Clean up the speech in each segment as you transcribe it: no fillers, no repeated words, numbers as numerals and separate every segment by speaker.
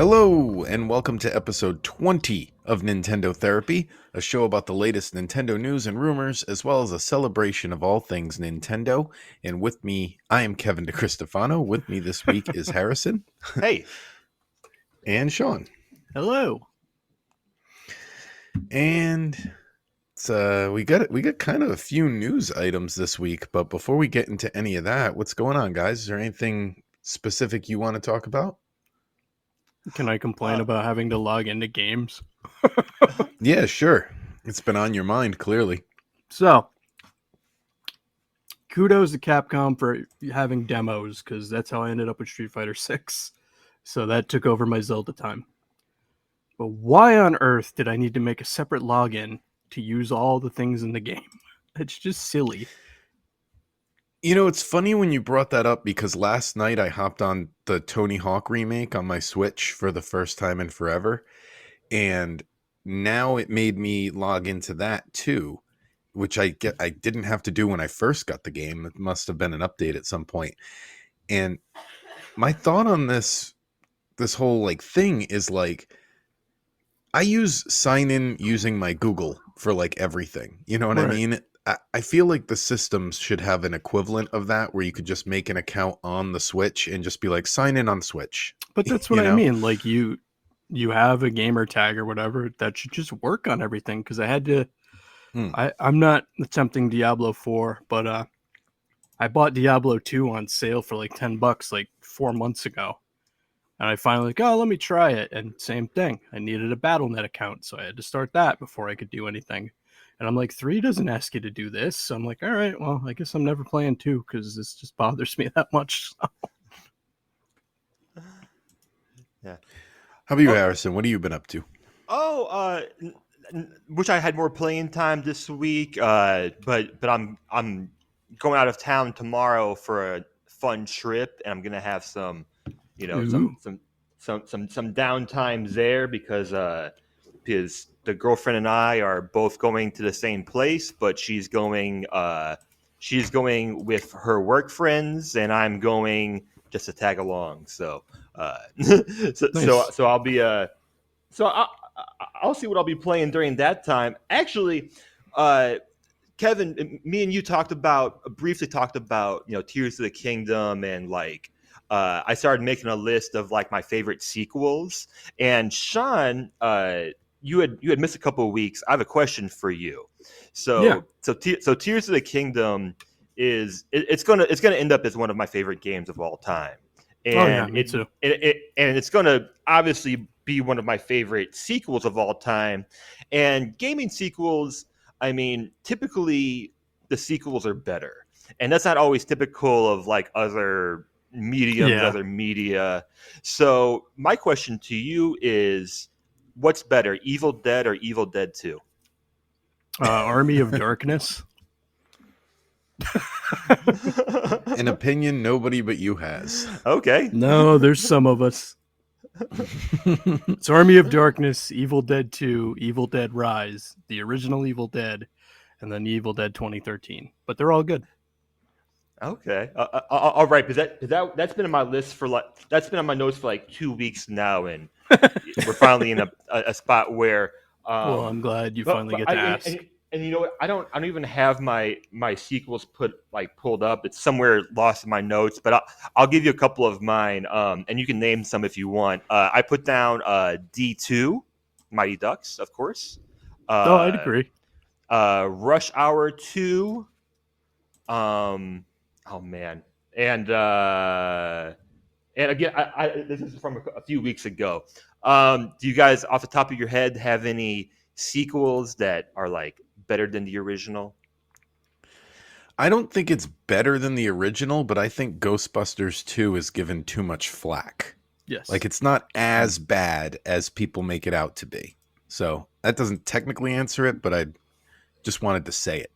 Speaker 1: Hello, and welcome to episode 20 of Nintendo Therapy, a show about the latest Nintendo news and rumors, as well as a celebration of all things Nintendo. And with me, I am Kevin DeCristofano. With me this week is Harrison
Speaker 2: Hey,
Speaker 1: and Sean.
Speaker 3: Hello.
Speaker 1: And we got kind of a few news items this week, but before we get into any of that, what's going on, guys? Is there anything specific you want to talk about?
Speaker 3: Can I complain about having to log into games?
Speaker 1: Yeah, sure. It's been on your mind, clearly.
Speaker 3: So, kudos to Capcom for having demos, because that's how I ended up with Street Fighter 6. So that took over my Zelda time. But why on earth did I need to make a separate login to use all the things in the game? It's just silly.
Speaker 1: You know, it's funny when you brought that up because last night I hopped on the Tony Hawk remake on my Switch for the first time in forever. And now it made me log into that too, which I didn't have to do when I first got the game. It must have been an update at some point. And my thought on this whole like thing is like I use sign in using my Google for like everything. You know what I
Speaker 3: Right.
Speaker 1: mean? I feel like the systems should have an equivalent of that where you could just make an account on the Switch and just be like, sign in on Switch.
Speaker 3: But that's
Speaker 1: You
Speaker 3: what I
Speaker 1: know?
Speaker 3: mean. Like, you have a gamer tag or whatever that should just work on everything, because I had to...
Speaker 1: Hmm.
Speaker 3: I'm not attempting Diablo 4, but I bought Diablo 2 on sale for like $10 like 4 months ago. And I finally like, oh, let me try it. And same thing. I needed a BattleNet account, so I had to start that before I could do anything. And I'm like, 3 doesn't ask you to do this. So I'm like, all right, well, I guess I'm never playing 2 because this just bothers me that much.
Speaker 2: yeah.
Speaker 1: How about you, Harrison? What have you been up to?
Speaker 2: Oh, wish I had more playing time this week. But I'm going out of town tomorrow for a fun trip, and I'm gonna have some,
Speaker 3: Ooh.
Speaker 2: some downtime there because the girlfriend and I are both going to the same place, but she's going with her work friends, and I'm going just to tag along. So,
Speaker 3: Nice.
Speaker 2: so I'll be so I'll see what I'll be playing during that time. Actually, Kevin, me and you briefly talked about Tears of the Kingdom, and like I started making a list of like my favorite sequels. And Sean, you had missed a couple of weeks. I have a question for you.
Speaker 3: Yeah.
Speaker 2: So Tears of the Kingdom it's gonna end up as one of my favorite games of all time,
Speaker 3: Oh, yeah,
Speaker 2: and
Speaker 3: me too.
Speaker 2: it's gonna obviously be one of my favorite sequels of all time. And gaming sequels, I mean, typically the sequels are better, and that's not always typical of like other mediums,
Speaker 3: Yeah.
Speaker 2: other media. So my question to you is, what's better, Evil Dead or Evil Dead 2?
Speaker 3: Army of Darkness.
Speaker 1: An opinion nobody but you has.
Speaker 2: Okay.
Speaker 3: No, there's some of us. It's Army of Darkness, Evil Dead 2, Evil Dead Rise, the original Evil Dead, and then Evil Dead 2013. But they're all good.
Speaker 2: Okay. All right. Because that's been on my list for that's been on my notes for like 2 weeks now, and we're finally in a spot where.
Speaker 3: Well, I'm glad you finally get to ask.
Speaker 2: And you know what? I don't even have my sequels pulled up. It's somewhere lost in my notes, but I'll give you a couple of mine, and you can name some if you want. I put down D2, Mighty Ducks, of course.
Speaker 3: I'd agree.
Speaker 2: Rush Hour 2. Oh man, and again, this is from a few weeks ago. Do you guys, off the top of your head, have any sequels that are like better than the original?
Speaker 1: I don't think it's better than the original, but I think Ghostbusters 2 is given too much flack.
Speaker 3: Yes.
Speaker 1: Like, it's not as bad as people make it out to be. So that doesn't technically answer it, but I just wanted to say it.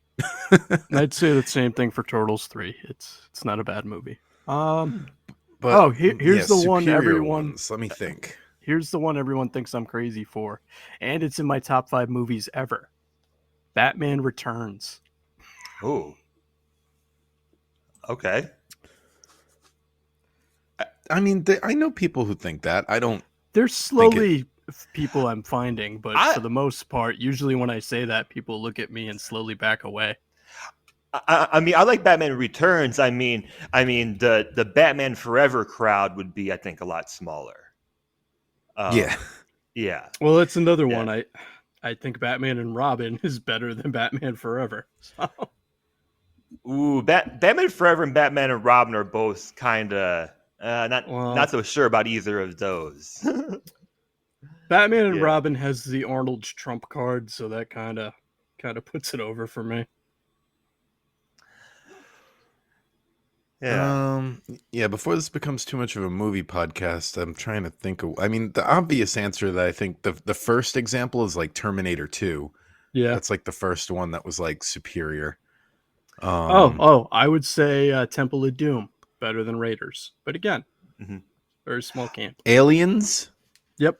Speaker 3: I'd say the same thing for Turtles 3. It's not a bad movie.
Speaker 1: But
Speaker 3: here's the one
Speaker 1: superior
Speaker 3: everyone.
Speaker 1: ones. Let me think.
Speaker 3: Here's the one everyone thinks I'm crazy for, and it's in my top 5 movies ever. Batman Returns.
Speaker 2: Ooh. Okay.
Speaker 1: I mean, I know people who think that. I don't
Speaker 3: There's
Speaker 1: think it.
Speaker 3: slowly people I'm finding, but
Speaker 2: I,
Speaker 3: for the most part, usually when I say that, people look at me and slowly back away.
Speaker 2: I mean, I like Batman Returns. I mean, the Batman Forever crowd would be, I think, a lot smaller.
Speaker 1: Yeah.
Speaker 2: Yeah,
Speaker 3: Well, it's another
Speaker 2: yeah.
Speaker 3: one. I think Batman and Robin is better than Batman Forever. So,
Speaker 2: Ooh, Batman Forever and Batman and Robin are both kind of not
Speaker 3: well,
Speaker 2: so sure about either of those.
Speaker 3: Batman and
Speaker 2: Yeah,
Speaker 3: Robin has the Arnold trump card, so that kind of puts it over for me.
Speaker 2: yeah.
Speaker 1: Yeah, before this becomes too much of a movie podcast, I'm trying to think of, I mean, the obvious answer that I think the first example is like Terminator 2.
Speaker 3: Yeah.
Speaker 1: That's like the first one that was like superior.
Speaker 3: Oh,
Speaker 1: Um,
Speaker 3: oh, I would say Temple of Doom better than Raiders, but again,
Speaker 2: Hmm.
Speaker 3: very small camp.
Speaker 1: Aliens.
Speaker 3: Yep.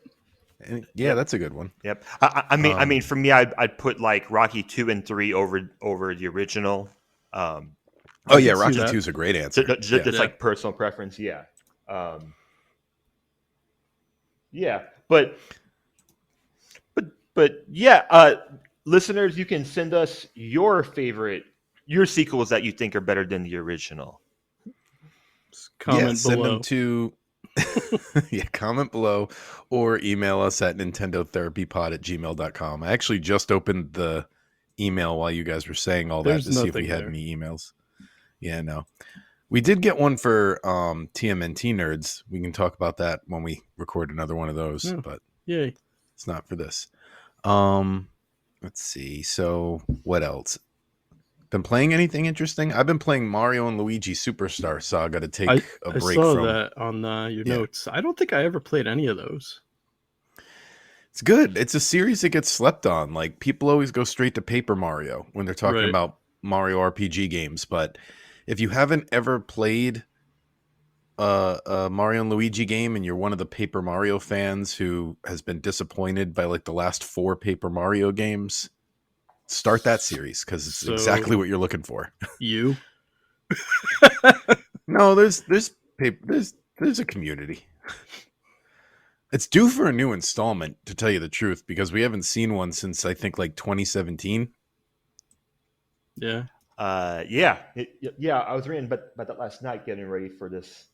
Speaker 1: Yeah,
Speaker 2: Yep,
Speaker 1: that's a good one.
Speaker 2: yep. I mean,
Speaker 1: Um,
Speaker 2: for me, I'd put like Rocky 2 and 3 over the original. Um,
Speaker 1: oh
Speaker 3: I
Speaker 1: yeah,
Speaker 3: could see
Speaker 1: Rocky
Speaker 3: that.
Speaker 1: 2 is a great answer. Yeah.
Speaker 2: just
Speaker 3: Yeah.
Speaker 2: like personal preference. Yeah, um, yeah. But yeah, listeners, you can send us your sequels that you think are better than the original.
Speaker 1: Yeah,
Speaker 3: Comment
Speaker 1: send them
Speaker 3: below.
Speaker 1: to yeah, comment below or email us at nintendotherapypod@gmail.com. I actually just opened the email while you guys were saying all that
Speaker 3: There's
Speaker 1: to see if we
Speaker 3: nothing
Speaker 1: had
Speaker 3: there.
Speaker 1: any emails. Yeah, no. We did get one for TMNT nerds. We can talk about that when we record another one of those,
Speaker 3: Oh,
Speaker 1: but
Speaker 3: yay.
Speaker 1: it's not for this. Um let's see. So, what else? Been playing anything interesting? I've been playing Mario and Luigi Superstar Saga to take a
Speaker 3: I
Speaker 1: break
Speaker 3: saw
Speaker 1: from.
Speaker 3: that on your
Speaker 1: Yeah.
Speaker 3: notes. I don't think I ever played any of those.
Speaker 1: It's good. It's a series that gets slept on. Like people always go straight to Paper Mario when they're talking
Speaker 3: Right.
Speaker 1: about Mario RPG games, but if you haven't ever played a Mario and Luigi game and you're one of the Paper Mario fans who has been disappointed by like the last 4 Paper Mario games, start that series because it's exactly
Speaker 3: So
Speaker 1: what you're looking for.
Speaker 3: you?
Speaker 1: No, there's a community. It's due for a new installment, to tell you the truth, because we haven't seen one since I think like 2017.
Speaker 3: Yeah.
Speaker 2: Yeah, yeah. I was reading about that last night, getting ready for this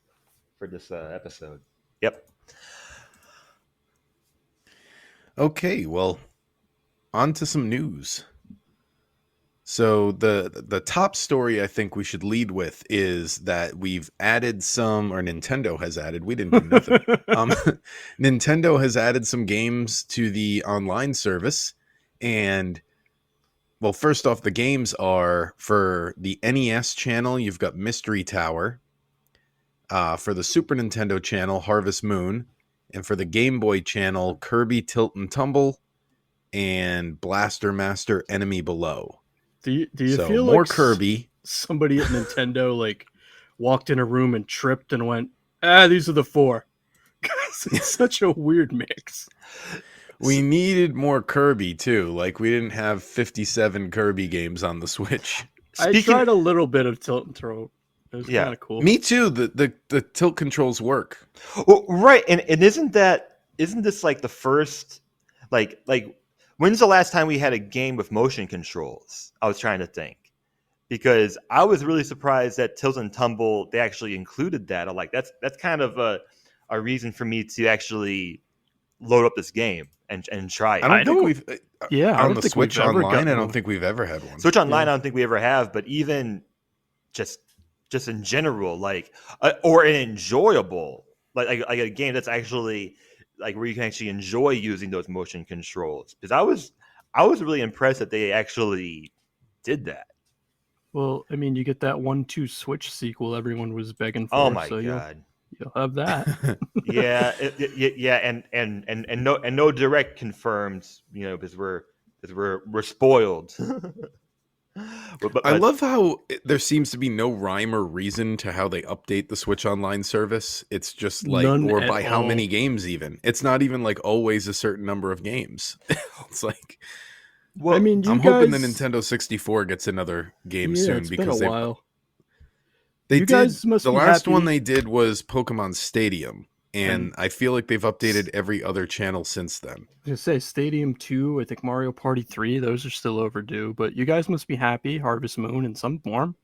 Speaker 2: episode. Yep.
Speaker 1: Okay, well, on to some news. So the top story I think we should lead with is that we've added some, or Nintendo has added. We didn't do nothing. Nintendo has added some games to the online service, and well, first off, the games are for the NES channel. You've got Mystery Tower. For the Super Nintendo channel, Harvest Moon, and for the Game Boy channel, Kirby Tilt and Tumble and Blaster Master Enemy Below.
Speaker 3: Do you
Speaker 1: So
Speaker 3: feel
Speaker 1: more
Speaker 3: like
Speaker 1: Kirby.
Speaker 3: somebody at Nintendo like walked in a room and tripped and went, these are the 4? 'Cause it's such a weird mix.
Speaker 1: We needed more Kirby too. Like we didn't have 57 Kirby games on the Switch.
Speaker 3: I
Speaker 2: Speaking,
Speaker 3: tried a little bit of tilt and throw. It was
Speaker 2: yeah.
Speaker 3: kind of cool.
Speaker 1: Me too. The tilt controls work.
Speaker 2: Well, right, and isn't this like the first, like when's the last time we had a game with motion controls? I was trying to think because I was really surprised that Tilt and Tumble they actually included that. I'm like that's kind of a reason for me to actually load up this game and try
Speaker 1: I
Speaker 2: it.
Speaker 1: don't
Speaker 3: I
Speaker 1: think
Speaker 3: don't.
Speaker 1: we've
Speaker 3: Yeah, I
Speaker 1: on
Speaker 3: don't
Speaker 1: the
Speaker 3: think we've
Speaker 1: Switch
Speaker 3: ever
Speaker 1: online. I
Speaker 3: gotten
Speaker 1: don't
Speaker 3: one.
Speaker 1: think we've ever had one.
Speaker 2: Switch Online,
Speaker 3: Yeah.
Speaker 2: I don't think we ever have, but even just in general, like or an enjoyable like a game that's actually like where you can actually enjoy using those motion controls. Because I was really impressed that they actually did that.
Speaker 3: Well, I mean, you get that 1-2 Switch sequel everyone was begging
Speaker 2: Oh
Speaker 3: for,
Speaker 2: my
Speaker 3: so you'll
Speaker 2: god.
Speaker 3: you'll have that.
Speaker 2: Yeah, yeah, and no direct confirmed, because we're spoiled.
Speaker 1: I
Speaker 2: But
Speaker 1: love how there seems to be no rhyme or reason to how they update the Switch Online service. It's just like,
Speaker 3: None
Speaker 1: or
Speaker 3: at
Speaker 1: by how
Speaker 3: all.
Speaker 1: many games even. It's not even like always a certain number of games. It's like,
Speaker 3: I
Speaker 2: well,
Speaker 3: mean, you
Speaker 1: I'm hoping the
Speaker 3: guys.
Speaker 1: Nintendo 64 gets another game
Speaker 3: Yeah,
Speaker 1: soon
Speaker 3: it's been a
Speaker 1: because
Speaker 3: while.
Speaker 1: they
Speaker 3: You
Speaker 1: did,
Speaker 3: guys must
Speaker 1: the
Speaker 3: be
Speaker 1: last one
Speaker 3: happy.
Speaker 1: they did was Pokemon Stadium.
Speaker 3: And
Speaker 1: and I feel like they've updated every other channel since then.
Speaker 3: I was gonna say Stadium 2, I think Mario Party 3, those are still overdue. But you guys must be happy, Harvest Moon in some form.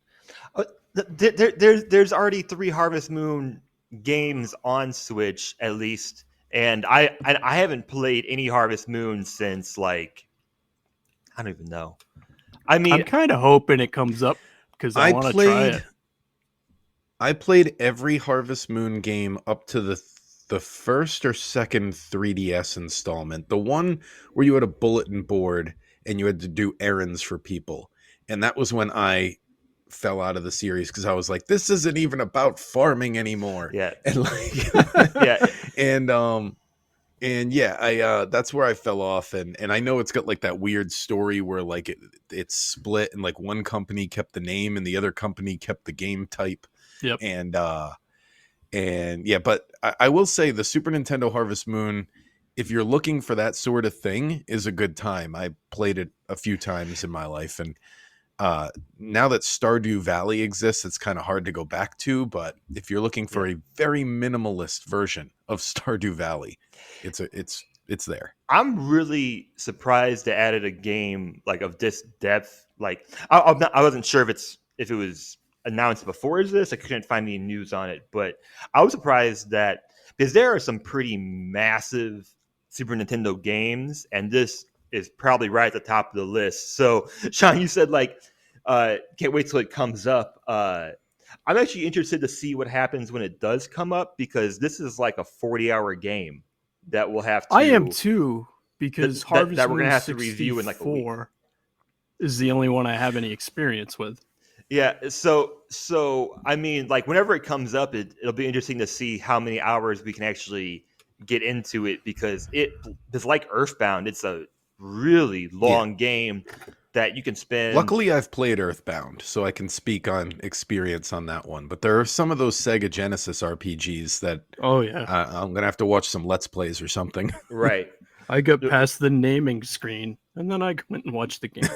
Speaker 2: Uh, there's already 3 Harvest Moon games on Switch at least, and I haven't played any Harvest Moon since like I don't even know. I mean,
Speaker 3: I'm kind of hoping it comes up because I
Speaker 1: I
Speaker 3: want to try
Speaker 1: played
Speaker 3: it.
Speaker 1: I played every Harvest Moon game up to the first or second 3DS installment. The one where you had a bulletin board and you had to do errands for people. And that was when I fell out of the series because I was like, this isn't even about farming anymore.
Speaker 2: yeah,
Speaker 1: And like
Speaker 2: yeah,
Speaker 1: and and yeah, I that's where I fell off, and I know it's got like that weird story where like it's split and like one company kept the name and the other company kept the game type.
Speaker 3: Yep.
Speaker 1: And yeah, but I will say the Super Nintendo Harvest Moon, if you're looking for that sort of thing, is a good time. I played it a few times in my life, and now that Stardew Valley exists, it's kind of hard to go back to. But if you're looking for
Speaker 2: yeah.
Speaker 1: a very minimalist version of Stardew Valley, it's there.
Speaker 2: I'm really surprised they added a game like of this depth. Like I wasn't sure if it was announced before this. I couldn't find any news on it, but I was surprised that because there are some pretty massive Super Nintendo games, and this is probably right at the top of the list. So, Sean, you said like can't wait till it comes up. I'm actually interested to see what happens when it does come up because this is like a 40-hour game that we'll have
Speaker 3: I am
Speaker 2: to
Speaker 3: too, because
Speaker 2: that
Speaker 3: Harvest
Speaker 2: we're gonna
Speaker 3: Moon
Speaker 2: have to review in like a week.
Speaker 3: 64 is the only one I have any experience with.
Speaker 2: Yeah, so I mean, like whenever it comes up, it'll be interesting to see how many hours we can actually get into it because it's like Earthbound. It's a really
Speaker 1: Yeah.
Speaker 2: long game that you can spend.
Speaker 1: Luckily, I've played Earthbound, so I can speak on experience on that one. But there are some of those Sega Genesis RPGs that
Speaker 3: Oh yeah,
Speaker 1: I'm gonna have to watch some Let's Plays or something.
Speaker 2: Right.
Speaker 3: I got past the naming screen and then I went and watched the game.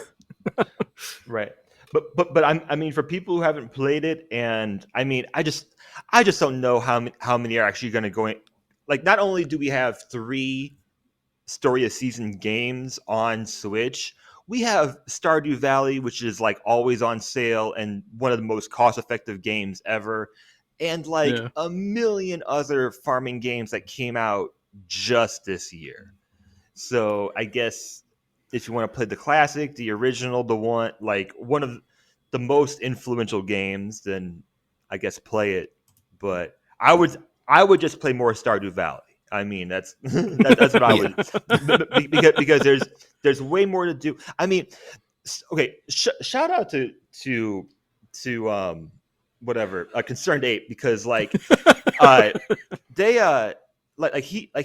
Speaker 2: Right. But I mean for people who haven't played it and I mean I just don't know how many are actually going to go in. Like not only do we have 3 story of season games on Switch, we have Stardew Valley which is like always on sale and one of the most cost-effective games ever and like
Speaker 3: Yeah.
Speaker 2: a million other farming games that came out just this year. So I guess if you want to play the classic, the original, the one of the most influential games, then I guess play it. But I would just play more Stardew Valley. I mean that's that's what I
Speaker 1: Yeah.
Speaker 2: would because there's way more to do. I mean, okay, shout out to whatever Concerned Ape because like uh they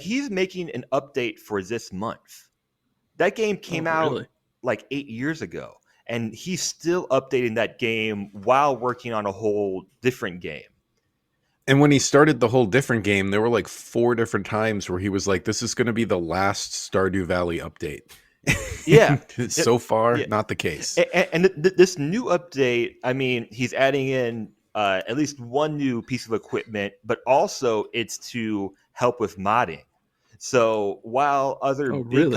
Speaker 2: he's making an update for this month. That game came
Speaker 3: Oh,
Speaker 2: out
Speaker 3: really?
Speaker 2: like 8 years ago and he's still updating that game while working on a whole different game.
Speaker 1: And when he started the whole different game, there were like 4 different times where he was like, "This is going to be the last Stardew Valley update."
Speaker 2: Yeah.
Speaker 1: So far,
Speaker 2: Yeah.
Speaker 1: not the case.
Speaker 2: And this new update, I mean, he's adding in at least one new piece of equipment, but also it's to help with modding. So
Speaker 3: Oh, really?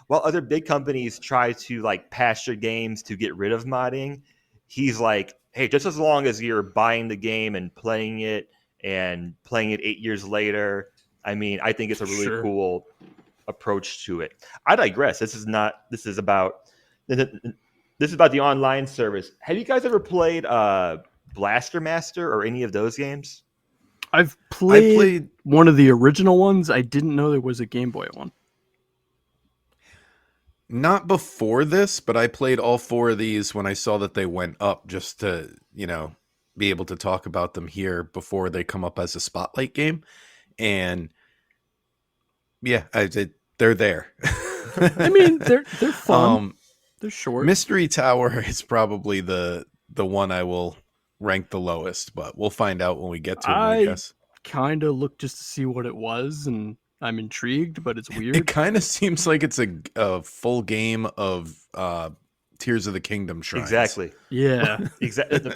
Speaker 2: while other big companies try to like patch their games to get rid of modding, he's like, hey, just as long as you're buying the game and playing it 8 years later, I mean, I think it's a really
Speaker 3: Sure.
Speaker 2: cool approach to it. I digress. This is not. This is about the online service. Have you guys ever played Blaster Master or any of those games?
Speaker 3: I've
Speaker 1: I
Speaker 3: played
Speaker 1: played
Speaker 3: one of the original ones. I didn't know there was a Game Boy one.
Speaker 1: not before this, but I played all 4 of these when I saw that they went up just to, be able to talk about them here before they come up as a spotlight game. And yeah, they're there.
Speaker 3: I mean, they're fun. They're short.
Speaker 1: Mystery Tower is probably the one I will rank the lowest, but we'll find out when we get to them, I
Speaker 3: I
Speaker 1: guess.
Speaker 3: kind of looked just to see what it was, and I'm intrigued, but it's
Speaker 1: It
Speaker 3: weird.
Speaker 1: kind of seems like it's a full game of Tears of the Kingdom shrines.
Speaker 2: Exactly.
Speaker 3: Yeah.
Speaker 2: Exactly.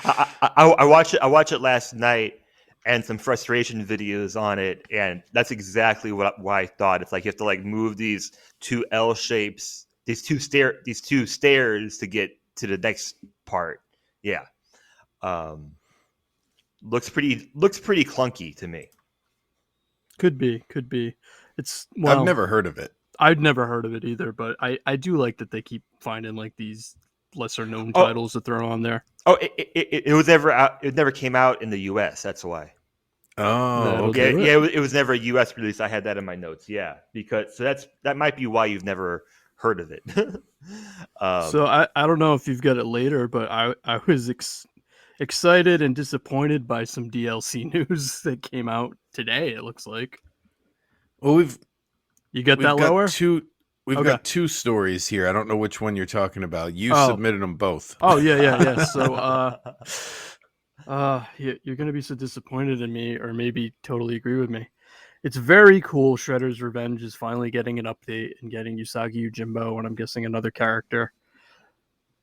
Speaker 2: I watched it. I watched it last night, and some frustration videos on it, and that's exactly why I thought. It's like you have to like move these two L shapes, these two stairs to get to the next part. Yeah, um, looks pretty clunky to me.
Speaker 3: Could be, could be. It's
Speaker 1: I've
Speaker 3: well,
Speaker 1: never heard of it.
Speaker 3: I'd never heard of it either, but I do like that they keep finding like these lesser known
Speaker 2: Oh,
Speaker 3: titles to throw on there.
Speaker 2: oh, it was never out. It never came out in the U.S. That's why.
Speaker 1: Oh,
Speaker 3: That'll
Speaker 2: Yeah,
Speaker 1: okay.
Speaker 3: do it.
Speaker 2: yeah, it was never a U.S. release. I had that in my notes. Yeah, because that might be why you've never heard of it.
Speaker 3: So I don't know if you've got it later, but I was excited and disappointed by some DLC news that came out today. It looks like
Speaker 1: Well,
Speaker 3: you got
Speaker 1: we've
Speaker 3: that
Speaker 1: got
Speaker 3: lower.
Speaker 1: two we've
Speaker 3: Okay.
Speaker 1: got two stories here. I don't know which one you're talking about. You
Speaker 3: Oh.
Speaker 1: submitted them both.
Speaker 3: Oh yeah. So you're gonna be so disappointed in me, or maybe totally agree with me. It's very cool. Shredder's Revenge is finally getting an update and getting Usagi Yojimbo, and I'm guessing another character.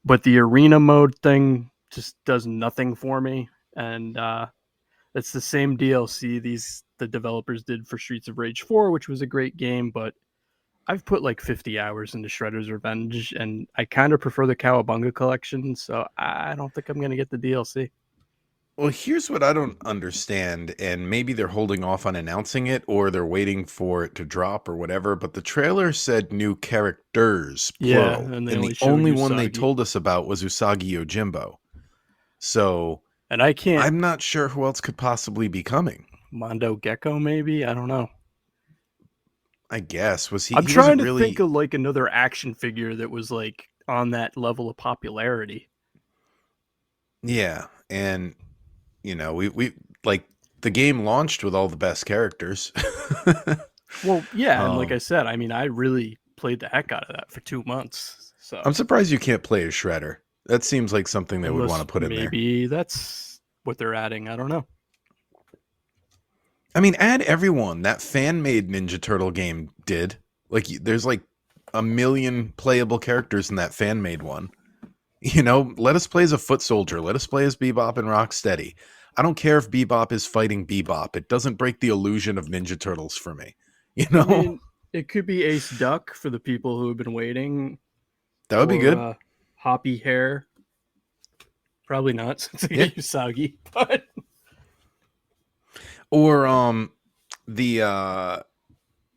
Speaker 3: But the arena mode thing just does nothing for me, and it's the same DLC the developers did for Streets of Rage 4, which was a great game, but I've put like 50 hours into Shredder's Revenge, and I kind of prefer the Cowabunga collection, so I don't think I'm going to get the DLC.
Speaker 1: Well, here's what I don't understand, and maybe they're holding off on announcing it or they're waiting for it to drop or whatever, but the trailer said new characters,
Speaker 3: Yeah,
Speaker 1: plural,
Speaker 3: and they
Speaker 1: and
Speaker 3: only
Speaker 1: the
Speaker 3: showed
Speaker 1: only one they
Speaker 3: Usagi.
Speaker 1: told us about was Usagi Yojimbo. So
Speaker 3: And I can't.
Speaker 1: I'm not sure who else could possibly be coming.
Speaker 3: Mondo Gecko, maybe? I don't know.
Speaker 1: I guess.
Speaker 3: I'm
Speaker 1: He
Speaker 3: trying
Speaker 1: wasn't
Speaker 3: to think
Speaker 1: really.
Speaker 3: of like another action figure that was like on that level of popularity.
Speaker 1: Yeah, and we like the game launched with all the best characters.
Speaker 3: Well, yeah, and like I
Speaker 1: um,
Speaker 3: said, I mean, I really played the heck out of that for 2 months. So
Speaker 1: I'm surprised you can't play as Shredder. That seems like something they would want
Speaker 3: unless
Speaker 1: to put in there.
Speaker 3: maybe that's what they're adding, I don't know.
Speaker 1: I mean, add everyone. That fan-made Ninja Turtle game did. Like, there's like a million playable characters in that fan-made one. Let us play as a foot soldier. Let us play as Bebop and Rocksteady. I don't care if Bebop is fighting Bebop. It doesn't break the illusion of Ninja Turtles for me. You
Speaker 3: I
Speaker 1: know?
Speaker 3: mean, it could be Ace Duck for the people who have been waiting,
Speaker 1: That would be
Speaker 3: or
Speaker 1: good.
Speaker 3: Hoppy Hair. Probably not, since they
Speaker 1: Yeah.
Speaker 3: got Usagi, but
Speaker 1: Or the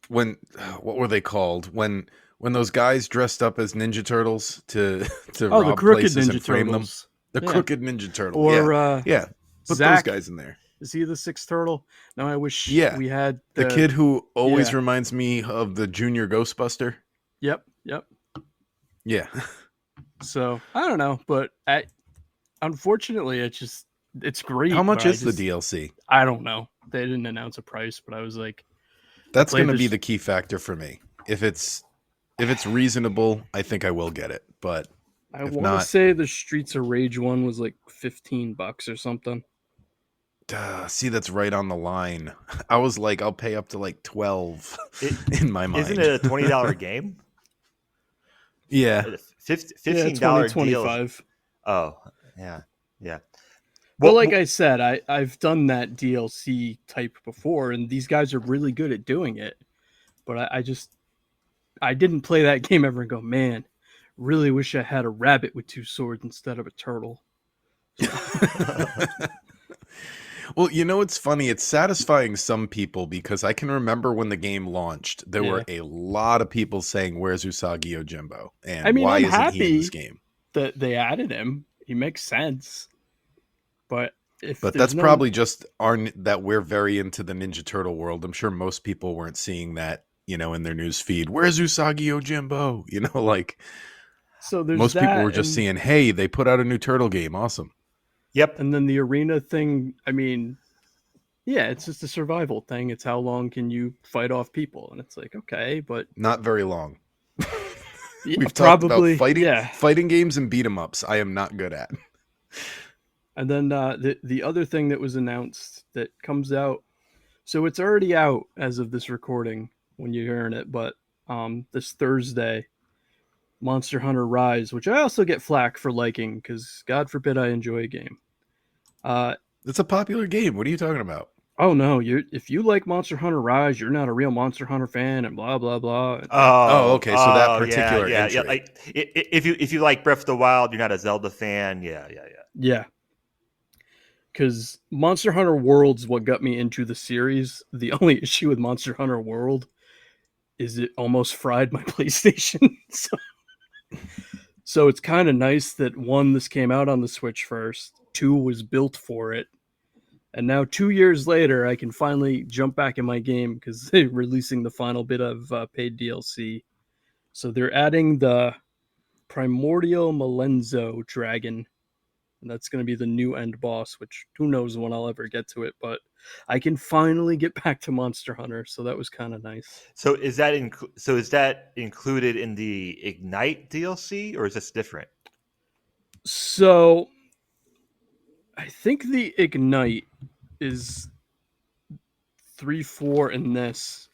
Speaker 1: when what were they called? When those guys dressed up as Ninja Turtles to
Speaker 3: the
Speaker 1: rob
Speaker 3: Crooked
Speaker 1: places
Speaker 3: Ninja
Speaker 1: and frame them.
Speaker 3: Turtles.
Speaker 1: The
Speaker 3: Yeah.
Speaker 1: Crooked Ninja Turtle.
Speaker 3: Or
Speaker 1: Yeah. Put
Speaker 3: Zach,
Speaker 1: those guys in there.
Speaker 3: is he the sixth turtle? No, I wish
Speaker 1: Yeah.
Speaker 3: we had
Speaker 1: The kid who always
Speaker 3: yeah.
Speaker 1: reminds me of the Junior Ghostbuster.
Speaker 3: Yep.
Speaker 1: Yeah.
Speaker 3: So I don't know, but unfortunately, it's great.
Speaker 1: How much
Speaker 3: but
Speaker 1: is the DLC?
Speaker 3: I don't know. They didn't announce a price, but I was like,
Speaker 1: That's
Speaker 3: played
Speaker 1: going to be
Speaker 3: this-
Speaker 1: the key factor for me. If it's reasonable, I think I will get it. But
Speaker 3: I
Speaker 1: if
Speaker 3: want
Speaker 1: not,
Speaker 3: to say the Streets of Rage one was like $15 or something.
Speaker 1: see, that's right on the line. I was like, I'll pay up to like 12
Speaker 2: It-
Speaker 1: in my mind.
Speaker 2: Isn't it a $20 game?
Speaker 1: Yeah.
Speaker 2: $15 deal.
Speaker 3: $25.
Speaker 2: Oh, yeah.
Speaker 3: But like I said, I've done that DLC type before, and these guys are really good at doing it. But I didn't play that game ever and go, man, really wish I had a rabbit with two swords instead of a turtle.
Speaker 1: Well, it's funny. It's satisfying some people because I can remember when the game launched, there were a lot of people saying, "Where's Usagi Yojimbo?" And
Speaker 3: I mean,
Speaker 1: why
Speaker 3: I'm
Speaker 1: isn't he in
Speaker 3: happy
Speaker 1: this game?
Speaker 3: that they added him. He makes sense. But
Speaker 1: But that's probably just that we're very into the Ninja Turtle world. I'm sure most people weren't seeing that, in their news feed. Where's Usagi Yojimbo? Like
Speaker 3: so there's
Speaker 1: most people were just
Speaker 3: and,
Speaker 1: seeing, hey, they put out a new turtle game. Awesome.
Speaker 2: Yep.
Speaker 3: And then the arena thing, I mean, yeah, it's just a survival thing. It's how long can you fight off people? And it's like, okay, but
Speaker 1: Not very long.
Speaker 3: yeah,
Speaker 1: We've talked about
Speaker 3: probably
Speaker 1: fighting games and beat 'em ups. I am not good at.
Speaker 3: And then the other thing that was announced that comes out, so it's already out as of this recording when you're hearing it, but this Thursday, Monster Hunter Rise, which I also get flack for liking because God forbid I enjoy a game.
Speaker 1: It's a popular game. What are you talking about?
Speaker 3: oh no, you if you like Monster Hunter Rise, you're not a real Monster Hunter fan, and blah blah blah.
Speaker 1: Oh,
Speaker 2: Oh,
Speaker 1: okay. So that
Speaker 2: oh, yeah,
Speaker 1: particular
Speaker 2: yeah, yeah.
Speaker 1: entry.
Speaker 2: Like if you like Breath of the Wild, you're not a Zelda fan. Yeah, yeah, yeah.
Speaker 3: Yeah, because Monster Hunter World's what got me into the series. The only issue with Monster Hunter World is it almost fried my PlayStation. So it's kind of nice that one, this came out on the Switch first, two was built for it, and now 2 years later, I can finally jump back in my game because they're releasing the final bit of paid DLC. So they're adding the Primordial Malenzo Dragon, and that's going to be the new end boss, which who knows when I'll ever get to it, but I can finally get back to Monster Hunter, so that was kind of nice.
Speaker 2: So is that included in the Ignite DLC, or is this different?
Speaker 3: So I think the Ignite is 3, 4, and this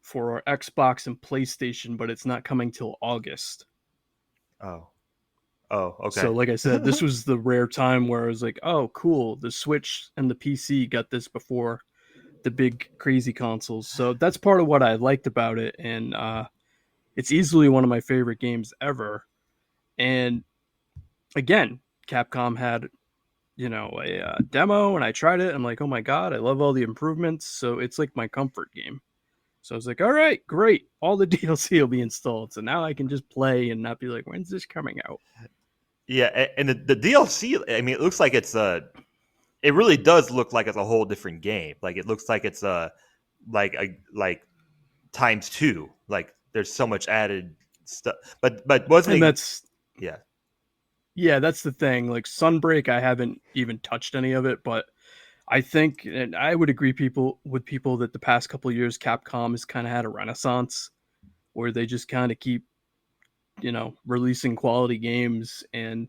Speaker 3: for our Xbox and PlayStation, but it's not coming till August.
Speaker 2: Oh, oh, okay.
Speaker 3: So, like I said, this was the rare time where I was like, oh, cool. The Switch and the PC got this before the big crazy consoles. So, that's part of what I liked about it. And it's easily one of my favorite games ever. And again, Capcom had, a demo and I tried it. I'm like, oh my God, I love all the improvements. So, it's like my comfort game. So I was like, all right, great. All the DLC will be installed. So now I can just play and not be like, when's this coming out?
Speaker 2: Yeah, and the DLC. I mean, it looks like it's a. It really does look like it's a whole different game. Like it looks like it's like times two. Like there's so much added stuff. But wasn't
Speaker 3: And
Speaker 2: it?
Speaker 3: that's,
Speaker 2: Yeah.
Speaker 3: yeah, that's the thing. Like Sunbreak, I haven't even touched any of it, but I think, and I would agree people that the past couple of years, Capcom has kind of had a renaissance where they just kind of keep, releasing quality games. And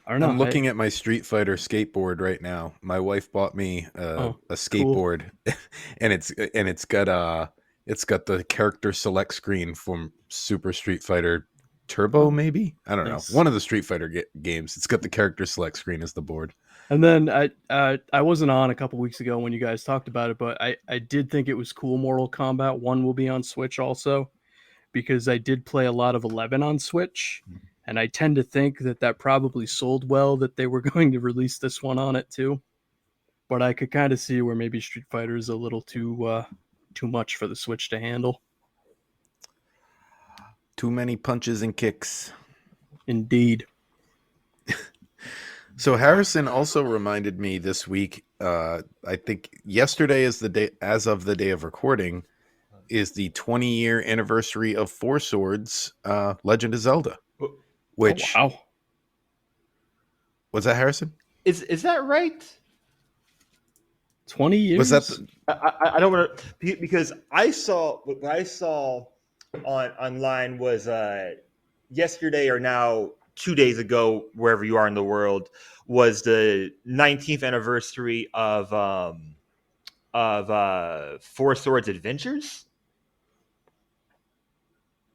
Speaker 3: I don't know.
Speaker 1: I'm looking at my Street Fighter skateboard right now. My wife bought me
Speaker 3: Oh,
Speaker 1: a
Speaker 3: cool.
Speaker 1: skateboard, and it's got the character select screen from Super Street Fighter Turbo,
Speaker 3: Oh,
Speaker 1: maybe, I don't know,
Speaker 3: nice.
Speaker 1: one of the Street Fighter games. It's got the character select screen as the board.
Speaker 3: And then I wasn't on a couple weeks ago when you guys talked about it, but I did think it was cool. Mortal Kombat 1 will be on Switch also, because I did play a lot of 11 on Switch, and I tend to think that that probably sold well that they were going to release this one on it too. But I could kind of see where maybe Street Fighter is a little too much for the Switch to handle.
Speaker 1: Too many punches and kicks.
Speaker 3: Indeed.
Speaker 1: So Harrison also reminded me this week. I think yesterday is the day, as of the day of recording, is the 20-year anniversary of Four Swords, Legend of Zelda.
Speaker 3: Oh
Speaker 1: Which
Speaker 3: wow,
Speaker 1: was that, Harrison?
Speaker 2: Is that right?
Speaker 3: 20
Speaker 1: Was that
Speaker 3: years.
Speaker 1: the,
Speaker 2: I don't want to because I saw what I saw online was yesterday or now 2 days ago, wherever you are in the world, was the 19th anniversary of Four Swords Adventures,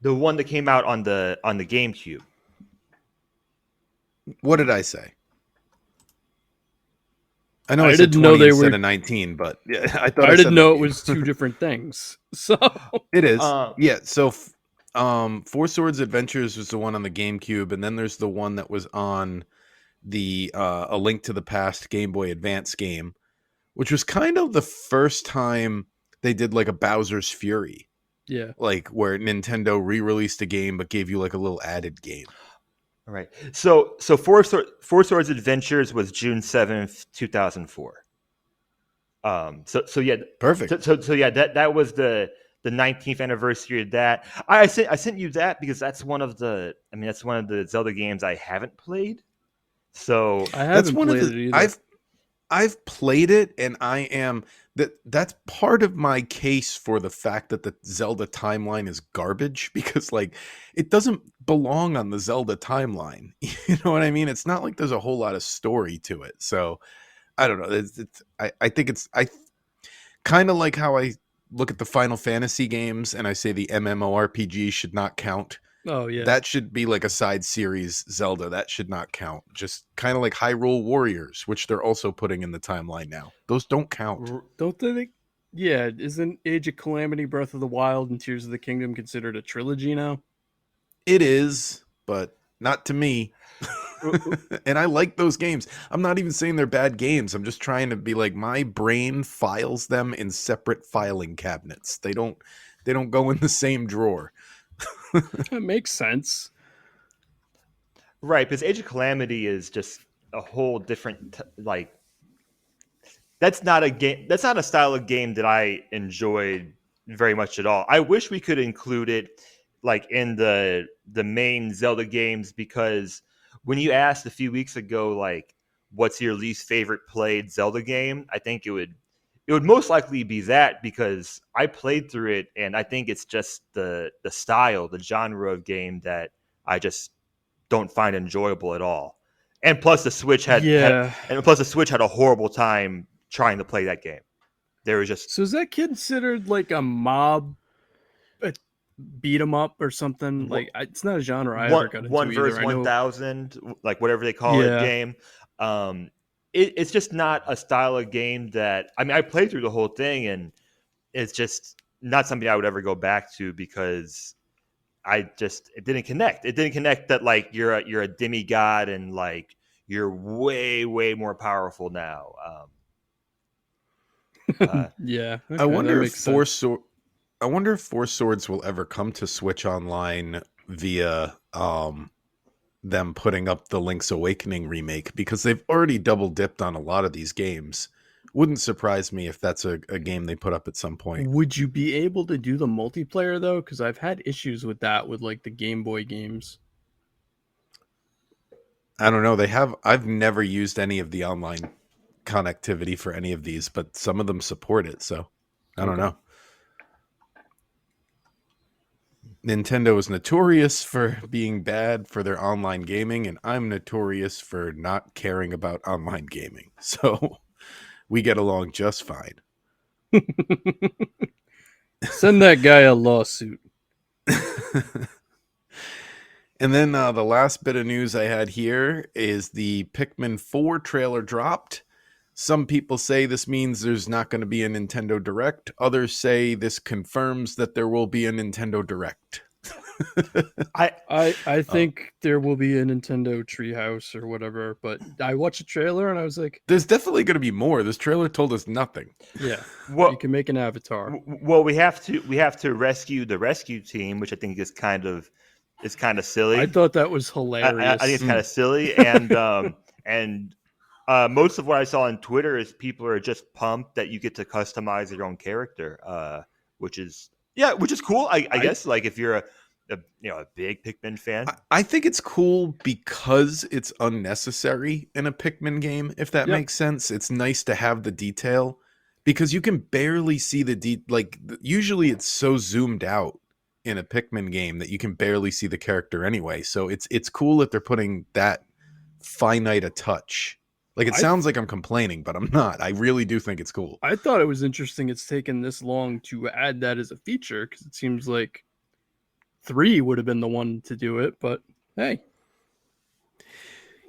Speaker 2: the one that came out on the GameCube.
Speaker 1: what did I say? I know I
Speaker 3: I
Speaker 1: said
Speaker 3: didn't know
Speaker 1: 20
Speaker 3: they
Speaker 1: instead
Speaker 3: were.
Speaker 1: of 19, but yeah, I thought I
Speaker 3: I didn't
Speaker 1: said
Speaker 3: know it
Speaker 1: 19.
Speaker 3: was two different things. So
Speaker 1: It is.
Speaker 2: Uh,
Speaker 1: Yeah, so Four Swords Adventures was the one on the GameCube, and then there's the one that was on the A Link to the Past Game Boy Advance game, which was kind of the first time they did like a Bowser's Fury,
Speaker 3: yeah,
Speaker 1: like where Nintendo re-released a game but gave you like a little added game.
Speaker 2: all right. So Four Swords Adventures was June 7th, 2004. So yeah,
Speaker 1: Perfect.
Speaker 2: so yeah, that was the 19th anniversary of that. I sent you that because that's one of the Zelda games I haven't played. So
Speaker 3: I
Speaker 1: That's
Speaker 3: haven't
Speaker 1: one of
Speaker 3: played
Speaker 1: the
Speaker 3: it either.
Speaker 1: I've played it, and I am that's part of my case for the fact that the Zelda timeline is garbage, because like it doesn't belong on the Zelda timeline. You know what I mean? It's not like there's a whole lot of story to it. So I don't know. I think I kind of like how I look at the Final Fantasy games and I say the MMORPG should not count
Speaker 3: Oh yeah.
Speaker 1: That should be like a side series Zelda. That should not count. Just kind of like Hyrule Warriors, which they're also putting in the timeline now. Those don't count.
Speaker 3: Don't they think? Yeah, isn't Age of Calamity, Breath of the Wild, and Tears of the Kingdom considered a trilogy now?
Speaker 1: It is, but not to me. And I like those games. I'm not even saying they're bad games. I'm just trying to be like, my brain files them in separate filing cabinets. They don't go in the same drawer.
Speaker 3: That makes sense.
Speaker 2: Right, because Age of Calamity is just a whole different like that's not a game. That's not a style of game that I enjoyed very much at all. I wish we could include it like in the main Zelda games, because when you asked a few weeks ago, like, what's your least favorite played Zelda game, I think it would most likely be that, because I played through it and I think it's just the style, the genre of game that I just don't find enjoyable at all. And plus the Switch
Speaker 3: Yeah.
Speaker 2: had a horrible time trying to play that game. There was just
Speaker 3: So is that considered like a mob a beat 'em up or something?
Speaker 2: one
Speaker 3: Like it's not a genre I
Speaker 2: one
Speaker 3: ever got
Speaker 2: one
Speaker 3: into either.
Speaker 2: verse
Speaker 3: I know.
Speaker 2: 1,000, like whatever they call it,
Speaker 3: Yeah.
Speaker 2: game. Um, it's just not a style of game that, I mean, I played through the whole thing, and it's just not something I would ever go back to, because it didn't connect. It didn't connect that like you're a demigod and like you're way more powerful now. Uh,
Speaker 3: Yeah.
Speaker 1: I
Speaker 3: Okay, that
Speaker 1: wonder if
Speaker 3: makes sense.
Speaker 1: I wonder if Four Swords will ever come to Switch Online via them putting up the Link's Awakening remake, because they've already double dipped on a lot of these games. Wouldn't surprise me if that's a game they put up at some point.
Speaker 3: Would you be able to do the multiplayer though? Because I've had issues with that with like the Game Boy games.
Speaker 1: I don't know. I've never used any of the online connectivity for any of these, but some of them support it, so I don't
Speaker 3: Okay.
Speaker 1: know. Nintendo is notorious for being bad for their online gaming, and I'm notorious for not caring about online gaming. So we get along just fine.
Speaker 3: Send that guy a lawsuit.
Speaker 1: And then the last bit of news I had here is the Pikmin 4 trailer dropped. Some people say this means there's not going to be a Nintendo Direct. Others say this confirms that there will be a Nintendo Direct.
Speaker 2: I
Speaker 3: I
Speaker 1: Uh,
Speaker 3: think there will be a Nintendo Treehouse or whatever, but I watched a trailer and I was like,
Speaker 1: there's definitely going to be more. This trailer told us nothing.
Speaker 3: yeah, you
Speaker 2: what
Speaker 3: can make an avatar.
Speaker 2: well, we have to rescue the rescue team, which I think is kind of
Speaker 3: I
Speaker 2: silly.
Speaker 3: thought that was
Speaker 2: I think it's
Speaker 3: hilarious.
Speaker 2: kind
Speaker 1: Mm.
Speaker 2: of silly, and most of what I saw on Twitter is people are just pumped that you get to customize your own character, which is cool. I
Speaker 3: I
Speaker 2: guess, like, if you're a big Pikmin fan.
Speaker 1: I think it's cool because it's unnecessary in a Pikmin game, if that
Speaker 3: Yep.
Speaker 1: makes sense. It's nice to have the detail because you can barely see usually it's so zoomed out in a Pikmin game that you can barely see the character anyway. So it's cool that they're putting that finite a touch. Like, it
Speaker 3: I
Speaker 1: sounds like I'm complaining, but I'm not. I really do think it's cool.
Speaker 3: I thought it was interesting it's taken this long to add that as a feature because it seems like 3 would have been the one to do it, but hey.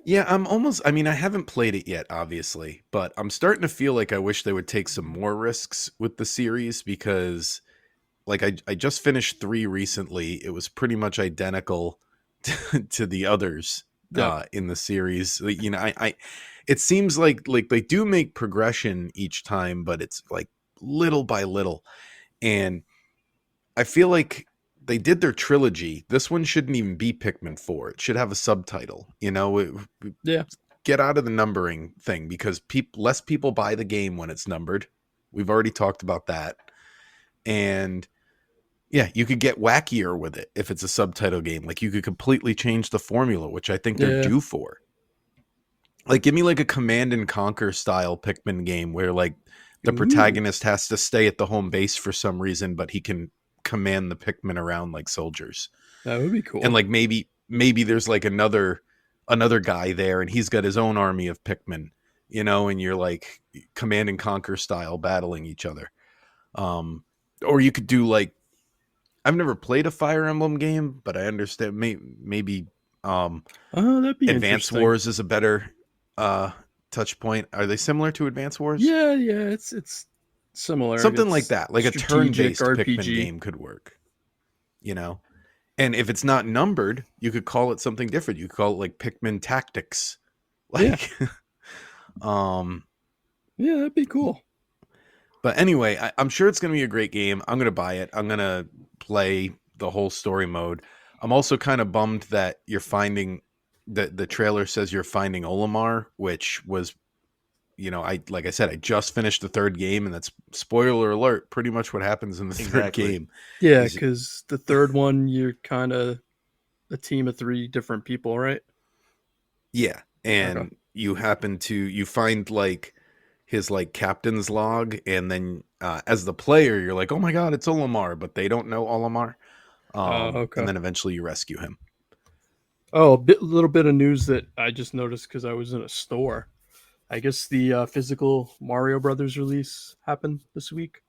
Speaker 1: Yeah, I mean, I haven't played it yet, obviously, but I'm starting to feel like I wish they would take some more risks with the series because, like, I just finished 3 recently. It was pretty much identical to the others
Speaker 3: Yep.
Speaker 1: in the series. Like, it seems like they do make progression each time, but it's like little by little. And I feel like they did their trilogy. This one shouldn't even be Pikmin 4. It should have a subtitle.
Speaker 3: Yeah.
Speaker 1: Get out of the numbering thing because less people buy the game when it's numbered. We've already talked about that. And yeah, you could get wackier with it if it's a subtitle game. Like, you could completely change the formula, which I think they're
Speaker 3: Yeah.
Speaker 1: due for. Like, give me like a Command and Conquer style Pikmin game where like the
Speaker 3: Ooh,
Speaker 1: protagonist has to stay at the home base for some reason, but he can command the Pikmin around like soldiers.
Speaker 3: that would be
Speaker 1: And
Speaker 3: cool.
Speaker 1: like maybe there's like another guy there and he's got his own army of Pikmin, and you're like Command and Conquer style battling each other. Or you could do like I've never played a Fire Emblem game, but I understand maybe um,
Speaker 3: Oh, that'd be
Speaker 1: Advance
Speaker 3: interesting.
Speaker 1: Wars is a better uh, touch point. Are they similar to Advance Wars?
Speaker 3: Yeah, yeah, it's similar.
Speaker 1: Something like
Speaker 3: It's
Speaker 1: that, like a
Speaker 3: strategic
Speaker 1: turn-based Pikmin
Speaker 3: RPG.
Speaker 1: game could work. You know, and if it's not numbered, you could call it something different. You could call it like Pikmin Tactics.
Speaker 3: Yeah,
Speaker 1: Like, um,
Speaker 3: yeah, that'd be cool.
Speaker 1: but anyway, I'm sure it's going to be a great game. I'm going to buy it. I'm going to play the whole story mode. I'm also kind of bummed that you're finding that the trailer says you're finding Olimar, which was, like I said, I just finished the third game, and that's spoiler alert. Pretty much what happens in the third
Speaker 2: Exactly.
Speaker 1: game
Speaker 3: Yeah,
Speaker 1: is,
Speaker 3: because the third one, you're kind of a team of three different people, right?
Speaker 1: yeah,
Speaker 3: Okay.
Speaker 1: and you find like his like captain's log, and then as the player, you're like, oh my god, it's Olimar, but they don't know Olimar. And
Speaker 3: Okay.
Speaker 1: then eventually you rescue him.
Speaker 3: Oh, little bit of news that I just noticed because I was in a store. I guess the physical Mario Brothers release happened this week.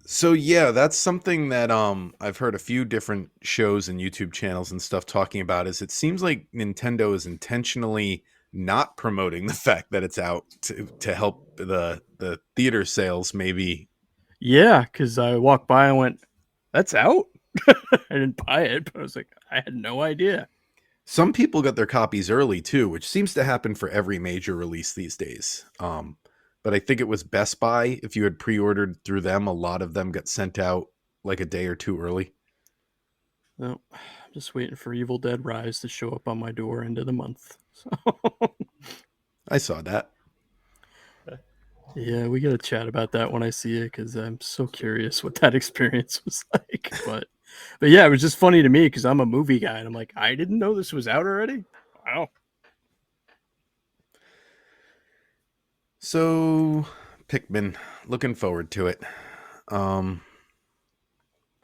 Speaker 1: So yeah, that's something that I've heard a few different shows and YouTube channels and stuff talking about. Is it seems like Nintendo is intentionally not promoting the fact that it's out to help the theater sales. Maybe
Speaker 3: Yeah, because I walked by and went, "That's out." I didn't buy it, but I was like, I had no idea.
Speaker 1: some people got their copies early too, which seems to happen for every major release these days. But I think it was Best Buy. If you had pre-ordered through them, a lot of them got sent out like a day or two early.
Speaker 3: No, I'm just waiting for Evil Dead Rise to show up on my door end of the month. So
Speaker 1: I saw that.
Speaker 3: yeah, we gotta chat about that when I see it because I'm so curious what that experience was like. But yeah, it was just funny to me because I'm a movie guy and I'm like, I didn't know this was out already. Wow.
Speaker 1: So, Pikmin, looking forward to it. Um,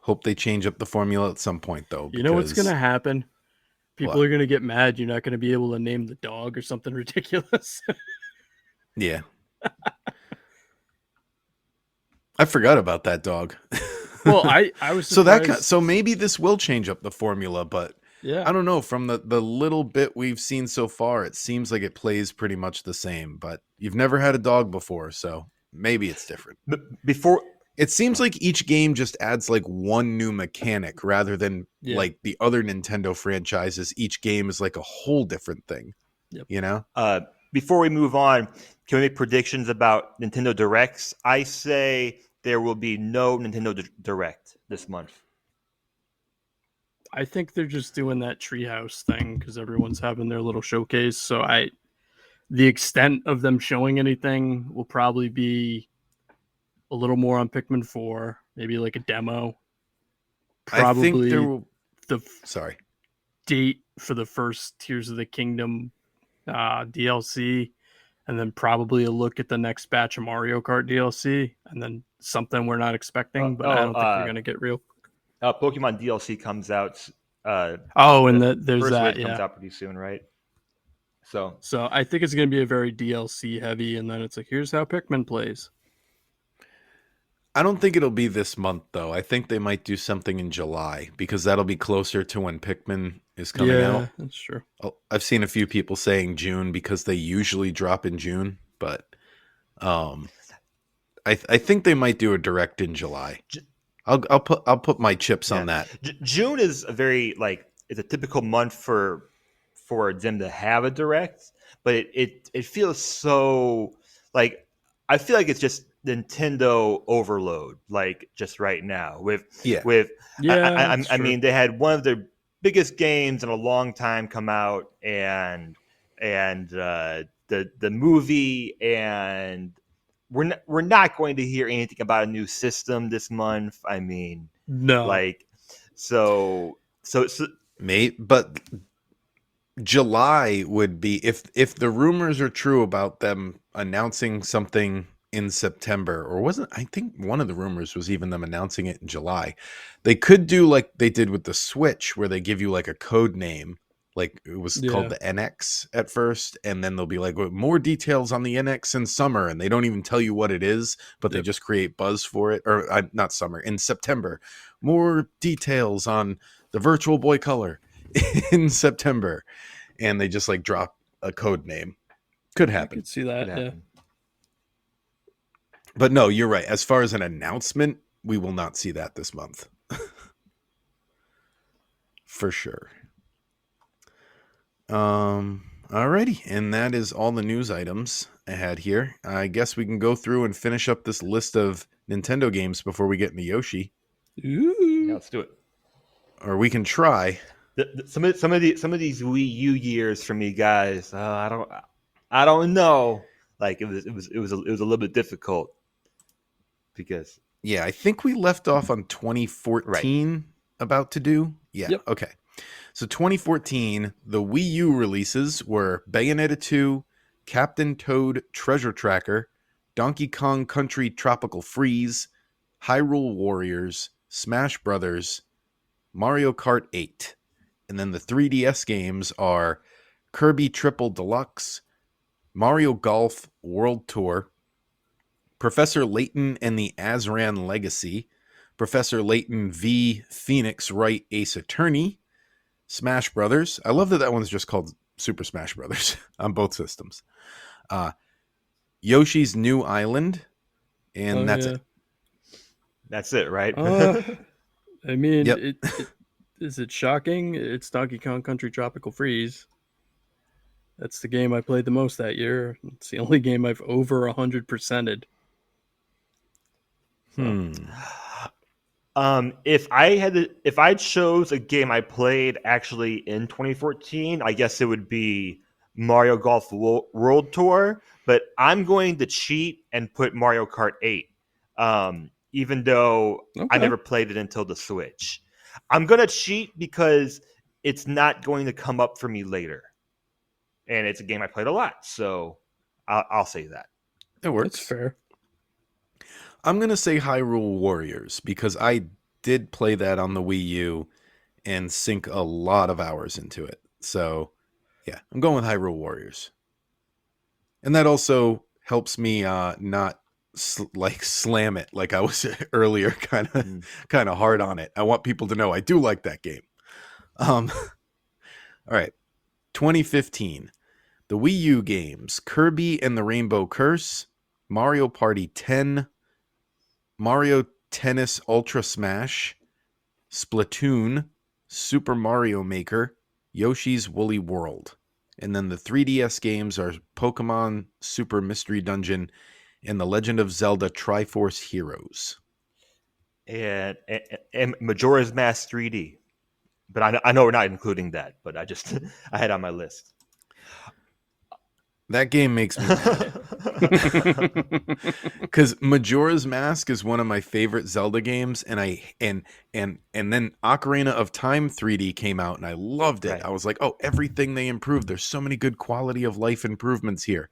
Speaker 1: Hope they change up the formula at some point, though,
Speaker 3: You know what's
Speaker 1: because
Speaker 3: gonna happen? People
Speaker 1: what?
Speaker 3: are gonna get mad. You're not gonna be able to name the dog or something ridiculous.
Speaker 1: Yeah, I forgot about that dog.
Speaker 3: Well, I was
Speaker 1: So
Speaker 3: surprised.
Speaker 1: maybe this will change up the formula, but
Speaker 3: Yeah,
Speaker 1: I don't know. From the little bit we've seen so far, it seems like it plays pretty much the same. But you've never had a dog before, so maybe it's different.
Speaker 2: But before,
Speaker 1: It seems like each game just adds like one new mechanic rather than
Speaker 3: yeah,
Speaker 1: like the other Nintendo franchises. Each game is like a whole different thing,
Speaker 3: yep.
Speaker 1: you know?
Speaker 2: uh, before we move on, can we make predictions about Nintendo Directs? I say there will be no Nintendo Direct this month.
Speaker 3: I think they're just doing that treehouse thing because everyone's having their little showcase. So the extent of them showing anything will probably be a little more on Pikmin 4, maybe like a demo.
Speaker 1: I think there
Speaker 3: Probably
Speaker 1: will.
Speaker 3: the
Speaker 1: Sorry.
Speaker 3: date for the first Tears of the Kingdom DLC, and then probably a look at the next batch of Mario Kart DLC, and then something we're not
Speaker 2: Uh,
Speaker 3: expecting, but I
Speaker 2: oh,
Speaker 3: don't think we're
Speaker 2: uh,
Speaker 3: gonna get real.
Speaker 2: Pokemon DLC comes out.
Speaker 3: Oh, and
Speaker 2: The
Speaker 3: there's
Speaker 2: first
Speaker 3: that,
Speaker 2: wave comes
Speaker 3: yeah.
Speaker 2: out pretty soon, right? So
Speaker 3: So I think it's gonna be a very DLC heavy, and then it's like, here's how Pikmin plays.
Speaker 1: I don't think it'll be this month, though. I think they might do something in July because that'll be closer to when Pikmin is coming
Speaker 3: Yeah,
Speaker 1: out.
Speaker 3: that's true.
Speaker 1: I've seen a few people saying June because they usually drop in June, but um, I think they might do a direct in July.
Speaker 2: J-
Speaker 1: I'll put my chips
Speaker 2: yeah,
Speaker 1: on that.
Speaker 2: June is a very like it's a typical month for them to have a direct, but it feels so like I feel like it's just Nintendo overload like just right now
Speaker 1: Yeah,
Speaker 2: with
Speaker 3: Yeah, that's
Speaker 2: I
Speaker 3: true.
Speaker 2: mean they had one of their biggest games in a long time come out and the movie and we're not going to hear anything about a new system this month. I mean,
Speaker 3: No,
Speaker 2: like so
Speaker 1: but July would be if the rumors are true about them announcing something in September, or wasn't I think one of the rumors was even them announcing it in July. They could do like they did with the Switch where they give you like a code name Like it was called
Speaker 3: Yeah.
Speaker 1: the NX at first, and then they'll be like more details on the NX in summer, and they don't even tell you what it is, but they
Speaker 3: Yep.
Speaker 1: just create buzz for it. Or not summer, in September, more details on the Virtual Boy Color in September, and they just like drop a code name. Could
Speaker 3: I
Speaker 1: happen,
Speaker 3: could see
Speaker 2: Could
Speaker 3: that. Yeah.
Speaker 2: happen.
Speaker 1: but no, you're right. As far as an announcement, we will not see that this month for sure. Alrighty, and that is all the news items I had here. I guess we can go through and finish up this list of Nintendo games before we get into Yoshi,
Speaker 2: Yeah,
Speaker 3: Ooh.
Speaker 2: let's do it.
Speaker 1: or we can try.
Speaker 2: Some of these Wii U years for me, guys. I don't know. Like it was a little bit difficult because
Speaker 1: Yeah, I think we left off on
Speaker 2: right.
Speaker 1: 2014 about to do. Yeah,
Speaker 3: Yep.
Speaker 1: okay. So 2014, the Wii U releases were Bayonetta 2, Captain Toad Treasure Tracker, Donkey Kong Country Tropical Freeze, Hyrule Warriors, Smash Brothers, Mario Kart 8. And then the 3DS games are Kirby Triple Deluxe, Mario Golf World Tour, Professor Layton and the Azran Legacy, Professor Layton v Phoenix Wright Ace Attorney, Smash Brothers. I love that that one's just called Super Smash Brothers on both systems. Uh, Yoshi's New Island,
Speaker 3: Oh
Speaker 1: and that's
Speaker 3: yeah.
Speaker 1: it.
Speaker 2: That's it, right?
Speaker 3: I mean,
Speaker 1: Yep.
Speaker 3: it is it shocking? It's Donkey Kong Country Tropical Freeze. That's the game I played the most that year. It's the only game I've over 100%ed. So
Speaker 1: Hmm.
Speaker 2: If I chose a game I played actually in 2014, I guess it would be Mario Golf World Tour. But I'm going to cheat and put Mario Kart 8, even though I
Speaker 3: okay.
Speaker 2: never played it until the Switch. I'm gonna cheat because it's not going to come up for me later, and it's a game I played a lot, so I'll say that.
Speaker 1: It
Speaker 3: That's
Speaker 1: works.
Speaker 3: fair.
Speaker 1: I'm going to say Hyrule Warriors because I did play that on the Wii U and sink a lot of hours into it. So, yeah, I'm going with Hyrule Warriors. And that also helps me not like slam it like I was earlier
Speaker 2: Mm.
Speaker 1: kind of hard on it. I want people to know I do like that game. All right. 2015. The Wii U games Kirby and the Rainbow Curse, Mario Party 10, Mario Tennis Ultra Smash, Splatoon, Super Mario Maker, Yoshi's Woolly World. And then the 3DS games are Pokemon Super Mystery Dungeon and The Legend of Zelda Triforce Heroes.
Speaker 2: And Majora's Mask 3D. But I know we're not including that, but I just I had on my list.
Speaker 1: That game makes me mad. Because Majora's Mask is one of my favorite Zelda games, and then Ocarina of Time 3D came out, and I loved it.
Speaker 2: Right.
Speaker 1: I was like, oh, everything they improved. There's so many good quality of life improvements here.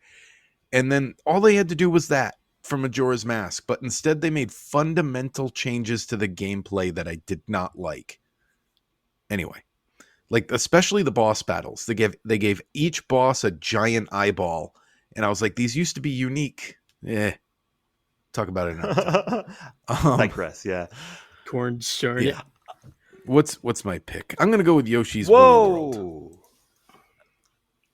Speaker 1: And then all they had to do was that for Majora's Mask, but instead they made fundamental changes to the gameplay that I did not like. Anyway, like especially the boss battles. They gave each boss a giant eyeball, and I was like, these used to be unique. Talk about it another time.
Speaker 2: Digress, yeah.
Speaker 3: Corn darn
Speaker 1: Yeah. What's my pick? I'm gonna go with Yoshi's Woolly World.
Speaker 2: Whoa.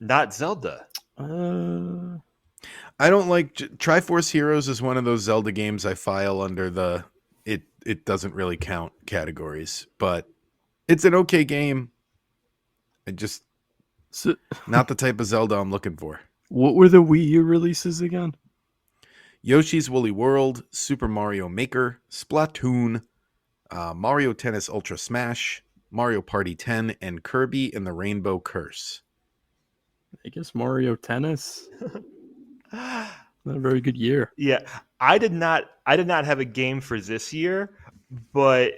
Speaker 2: Not Zelda.
Speaker 1: I don't like Triforce Heroes is one of those Zelda games I file under the it doesn't really count categories, but it's an okay game. I just
Speaker 3: So,
Speaker 1: not the type of Zelda I'm looking for.
Speaker 3: what were the Wii U releases again?
Speaker 1: Yoshi's Woolly World, Super Mario Maker, Splatoon, Mario Tennis Ultra Smash, Mario Party 10, and Kirby and the Rainbow Curse.
Speaker 3: I guess Mario Tennis. Not a very good year.
Speaker 2: Yeah, I did not have a game for this year, but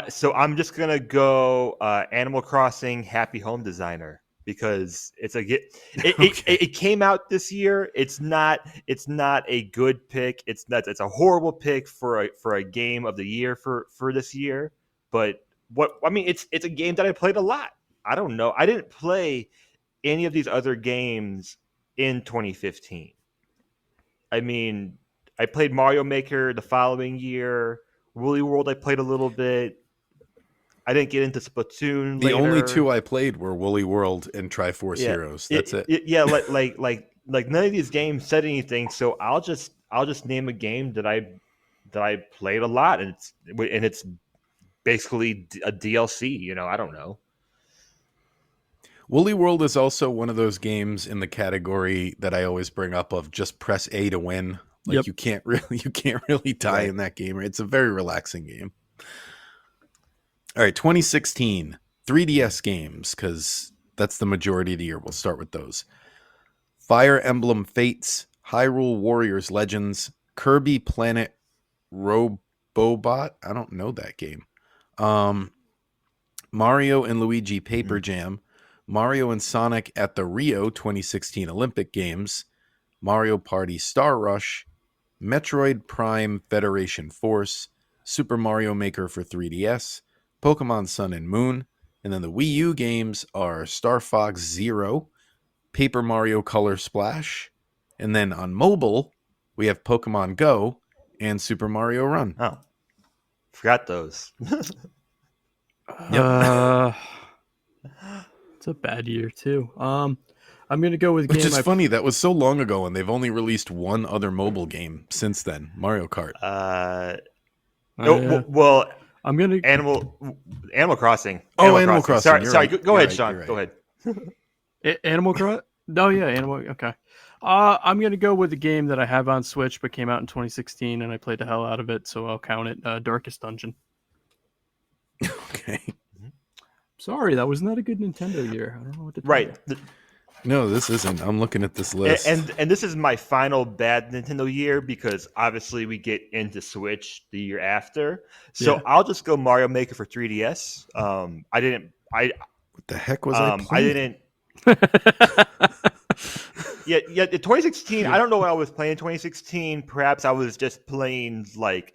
Speaker 2: so I'm just gonna go Animal Crossing Happy Home Designer because it came out this year. It's not a good pick. It's a horrible pick for a game of the year for this year. But it's a game that I played a lot. I don't know. I didn't play any of these other games in 2015. I mean, I played Mario Maker the following year. Woolly World I played a little bit. I didn't get into Splatoon
Speaker 1: The only two
Speaker 2: later.
Speaker 1: I played were Woolly World and Triforce
Speaker 2: Yeah,
Speaker 1: Heroes. That's it.
Speaker 2: yeah. Like none of these games said anything. So I'll just name a game that I played a lot, and it's basically a DLC. I don't know.
Speaker 1: Woolly World is also one of those games in the category that I always bring up of just press A to win.
Speaker 3: Yep.
Speaker 1: Like you can't really die
Speaker 2: Right.
Speaker 1: in that game. It's a very relaxing game. All right, 2016 3DS games, because that's the majority of the year. We'll start with those. Fire Emblem Fates, Hyrule Warriors Legends, Kirby Planet Robobot. I don't know that game. Mario and Luigi Paper
Speaker 2: Mhm.
Speaker 1: Jam, Mario and Sonic at the Rio 2016 Olympic Games, Mario Party Star Rush, Metroid Prime Federation Force, Super Mario Maker for 3DS, Pokemon Sun and Moon, and then the Wii U games are Star Fox Zero, Paper Mario Color Splash, and then on mobile, we have Pokemon Go and Super Mario Run.
Speaker 2: Oh, forgot those.
Speaker 1: Yep.
Speaker 3: It's a bad year too. I'm gonna go with a
Speaker 1: Which
Speaker 3: game
Speaker 1: is funny, that was so long ago, and they've only released one other mobile game since then, Mario Kart.
Speaker 2: Well,
Speaker 3: I'm gonna.
Speaker 2: Animal Crossing.
Speaker 1: Oh, Animal Crossing.
Speaker 2: Sorry,
Speaker 1: You're
Speaker 2: sorry.
Speaker 1: right.
Speaker 2: Go
Speaker 1: You're
Speaker 2: ahead,
Speaker 1: right.
Speaker 2: Sean.
Speaker 1: You're
Speaker 2: Go
Speaker 1: right.
Speaker 2: ahead.
Speaker 3: Animal Crossing. Oh yeah, Animal. Okay. I'm gonna go with the game that I have on Switch, but came out in 2016, and I played the hell out of it, so I'll count it. Darkest Dungeon.
Speaker 1: Okay.
Speaker 3: Sorry, that was not a good Nintendo year. I don't know what to tell
Speaker 2: Right.
Speaker 3: you.
Speaker 1: No, this isn't. I'm looking at this list.
Speaker 2: And this is my final bad Nintendo year because obviously we get into Switch the year after. So
Speaker 3: Yeah.
Speaker 2: I'll just go Mario Maker for 3DS. I didn't.
Speaker 1: What the heck was I
Speaker 2: I
Speaker 1: playing?
Speaker 2: didn't. Yeah. In 2016. I don't know what I was playing in 2016. Perhaps I was just playing like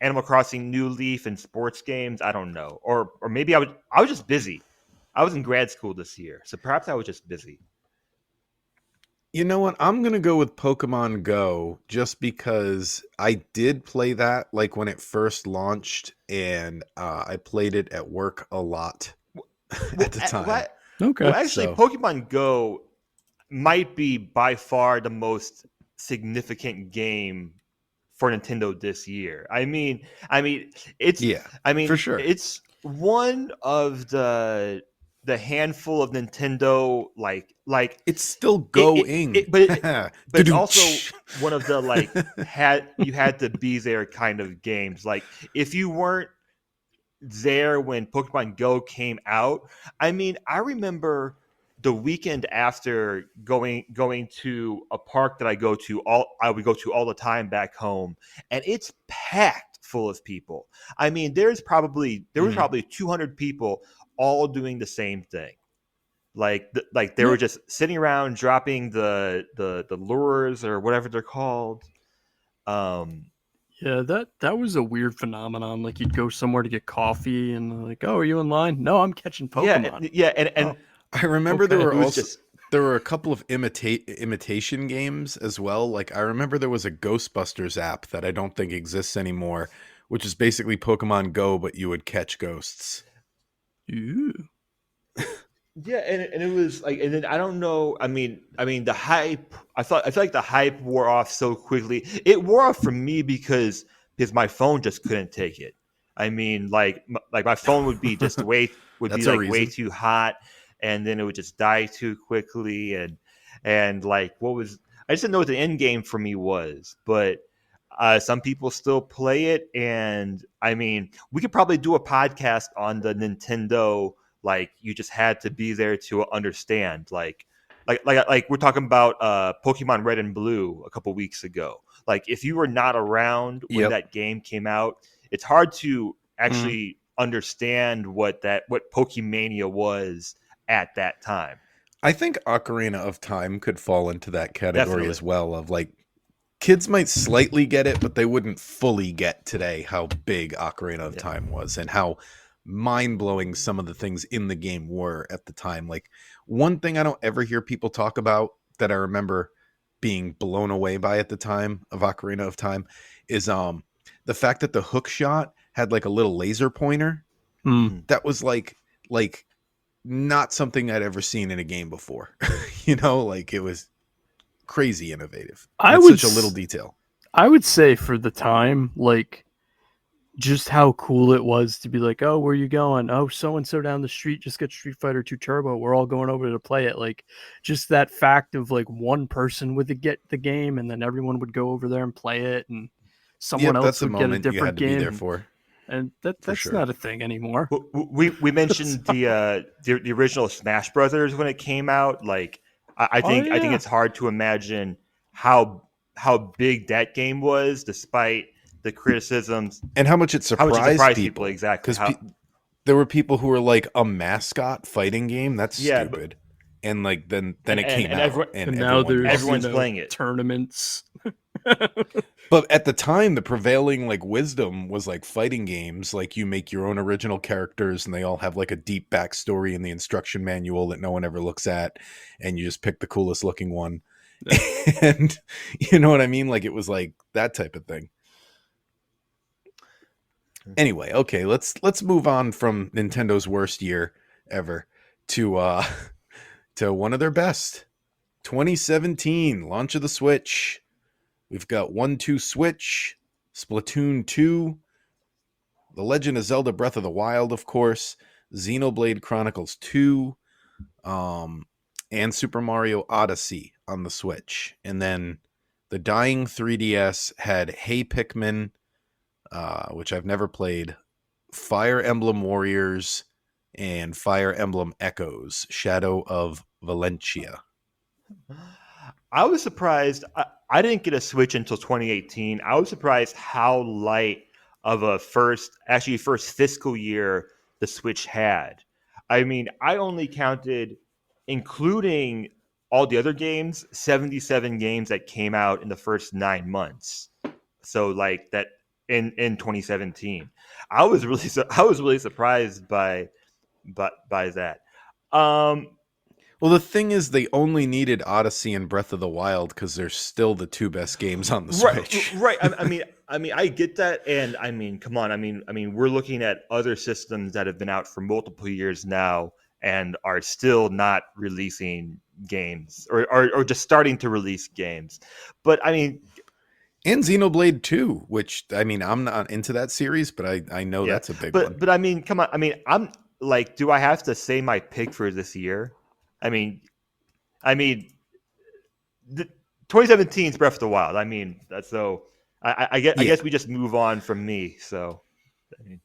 Speaker 2: Animal Crossing New Leaf and sports games. I don't know, or maybe I was just busy. I was in grad school this year, so perhaps I was just busy.
Speaker 1: You know what? I'm going to go with Pokemon Go just because I did play that like when it first launched, and I played it at work a lot at the time.
Speaker 3: Okay.
Speaker 2: Well, actually,
Speaker 1: So-
Speaker 2: Pokemon Go might be by far the most significant game for Nintendo this year. It's
Speaker 1: Yeah, for sure.
Speaker 2: it's one of the handful of Nintendo like
Speaker 1: It's still
Speaker 2: it,
Speaker 1: going.
Speaker 2: but it's also one of the like you had to be there kind of games. Like if you weren't there when Pokemon Go came out, I remember the weekend after going to a park that I would go to all the time back home, and it's packed full of people. There was probably 200 people all doing the same thing. Like they were just sitting around dropping the lures or whatever they're called.
Speaker 3: Yeah, that was a weird phenomenon. Like you'd go somewhere to get coffee, and like, oh, are you in line? No, I'm catching Pokemon.
Speaker 2: And
Speaker 1: I remember there
Speaker 3: Okay.
Speaker 1: were
Speaker 2: it was
Speaker 1: also
Speaker 2: just
Speaker 1: there were a couple of imitation games as well. Like I remember there was a Ghostbusters app that I don't think exists anymore, which is basically Pokemon Go, but you would catch ghosts.
Speaker 3: Ooh.
Speaker 2: yeah, and it was like, and then I don't know. The hype. I feel like the hype wore off so quickly. It wore off for me because my phone just couldn't take it. Like my phone would be just
Speaker 1: That's a
Speaker 2: way
Speaker 1: reason.
Speaker 2: too hot, and then it would just die too quickly, and like what was I just didn't know what the end game for me was, but. Some people still play it, and we could probably do a podcast on the Nintendo. Like you just had to be there to understand. Like we're talking about Pokemon Red and Blue a couple weeks ago. Like if you were not around when
Speaker 1: Yep.
Speaker 2: that game came out, it's hard to actually understand what Pokemania was at that time.
Speaker 1: I think Ocarina of Time could fall into that category
Speaker 2: Definitely.
Speaker 1: as well. Of like, kids might slightly get it, but they wouldn't fully get today how big Ocarina of
Speaker 2: Yeah.
Speaker 1: Time was and how mind-blowing some of the things in the game were at the time. Like, one thing I don't ever hear people talk about that I remember being blown away by at the time of Ocarina of Time is the fact that the hook shot had like a little laser pointer.
Speaker 3: Hmm.
Speaker 1: That was like not something I'd ever seen in a game before. You know, like, it was crazy innovative.
Speaker 3: I
Speaker 1: That's
Speaker 3: would
Speaker 1: such a little detail.
Speaker 3: I would say for the time, like, just how cool it was to be like, oh, where you going? Oh, so and so down the street just got Street Fighter 2 Turbo. We're all going over to play it. Like, just that fact of like one person would get the game, and then everyone would go over there and play it, and someone
Speaker 1: Yep,
Speaker 3: else
Speaker 1: that's a
Speaker 3: would get a
Speaker 1: moment you
Speaker 3: different
Speaker 1: had to be there
Speaker 3: game,
Speaker 1: for
Speaker 3: and
Speaker 1: for
Speaker 3: that's
Speaker 1: sure.
Speaker 3: not a thing anymore.
Speaker 2: We mentioned the original Smash Brothers when it came out. Like,
Speaker 3: Oh
Speaker 2: I think
Speaker 3: yeah,
Speaker 2: it's hard to imagine how big that game was, despite the criticisms.
Speaker 1: And how much it
Speaker 2: How much it
Speaker 1: surprised
Speaker 2: surprised people
Speaker 1: people,
Speaker 2: exactly?
Speaker 1: because
Speaker 2: How
Speaker 1: there were people who were like, a mascot fighting game? That's
Speaker 2: yeah, but
Speaker 1: stupid. And like then it came
Speaker 2: and
Speaker 1: out and
Speaker 3: and now
Speaker 1: everyone
Speaker 3: there's
Speaker 1: loved it.
Speaker 2: everyone's playing it.
Speaker 3: tournaments.
Speaker 1: But at the time, the prevailing like wisdom was like fighting games, like you make your own original characters and they all have like a deep backstory in the instruction manual that no one ever looks at, and you just pick the coolest looking one.
Speaker 3: Yeah.
Speaker 1: And you know what I mean? Like, it was like that type of thing. Anyway, okay, let's move on from Nintendo's worst year ever to to one of their best. 2017, launch of the Switch. We've got 1-2 Switch, Splatoon 2, The Legend of Zelda Breath of the Wild, of course, Xenoblade Chronicles 2, and Super Mario Odyssey on the Switch. And then the dying 3DS had Hey Pikmin, which I've never played, Fire Emblem Warriors, and Fire Emblem Echoes, Shadow of Valentia.
Speaker 2: I was surprised. I didn't get a Switch until 2018. I was surprised how light of a first fiscal year the Switch had. I mean, I only counted, including all the other games, 77 games that came out in the first 9 months. So like that in 2017, I was really surprised by that. Um,
Speaker 1: Well, the thing is, they only needed Odyssey and Breath of the Wild because they're still the two best games on the Switch.
Speaker 2: Right. I mean, I get that, and I mean, come on. We're looking at other systems that have been out for multiple years now and are still not releasing games, or just starting to release games. But I mean,
Speaker 1: And Xenoblade 2, which, I mean, I'm not into that series, but I know
Speaker 2: yeah.
Speaker 1: that's a big one.
Speaker 2: But I mean, come on. I mean, I'm like, do I have to say my pick for this year? I mean, I mean, the 2017's Breath of the Wild. I mean, that's so. I
Speaker 1: Yeah.
Speaker 2: guess we just move on from me. So, I mean,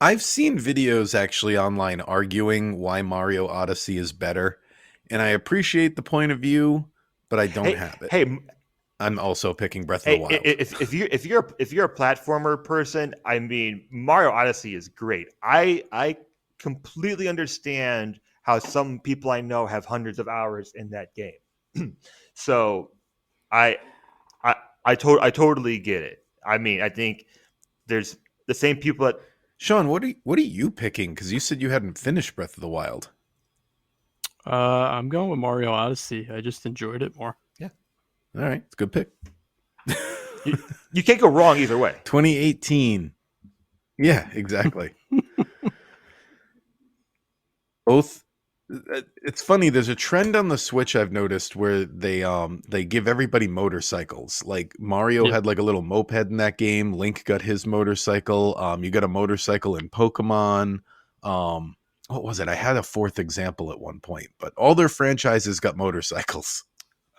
Speaker 1: I've seen videos actually online arguing why Mario Odyssey is better, and I appreciate the point of view, but I don't have it.
Speaker 2: hey,
Speaker 1: I'm also picking Breath of the Wild.
Speaker 2: if you're a platformer person, I mean, Mario Odyssey is great. I completely understand how some people I know have hundreds of hours in that game. So I I totally get it. I mean, I think there's the same people that
Speaker 1: Sean, what are you picking? Because you said you hadn't finished Breath of the Wild.
Speaker 3: I'm going with Mario Odyssey. I just enjoyed it more.
Speaker 1: All right, it's a good pick.
Speaker 2: you can't go wrong either way.
Speaker 1: 2018. Yeah, exactly. Both. It's funny. There's a trend on the Switch I've noticed where they give everybody motorcycles. Like Mario
Speaker 3: Yep.
Speaker 1: had like a little moped in that game. Link got his motorcycle. You got a motorcycle in Pokemon. What was it? I had a fourth example at one point, but all their franchises got motorcycles.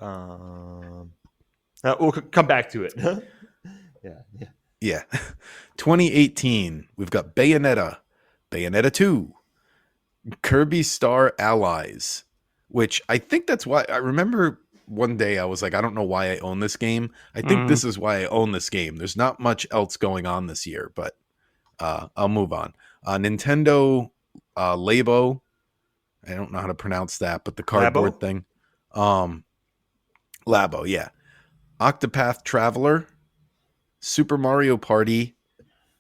Speaker 2: We'll come back to it. yeah.
Speaker 1: Yeah. 2018. We've got Bayonetta, Bayonetta 2, Kirby Star Allies, which I think that's why I remember one day I was like, I don't know why I own this game. I think this is why I own this game. There's not much else going on this year, but I'll move on. Nintendo Labo. I don't know how to pronounce that, but the cardboard
Speaker 2: Labo?
Speaker 1: thing. Labo, yeah. Octopath Traveler, Super Mario Party,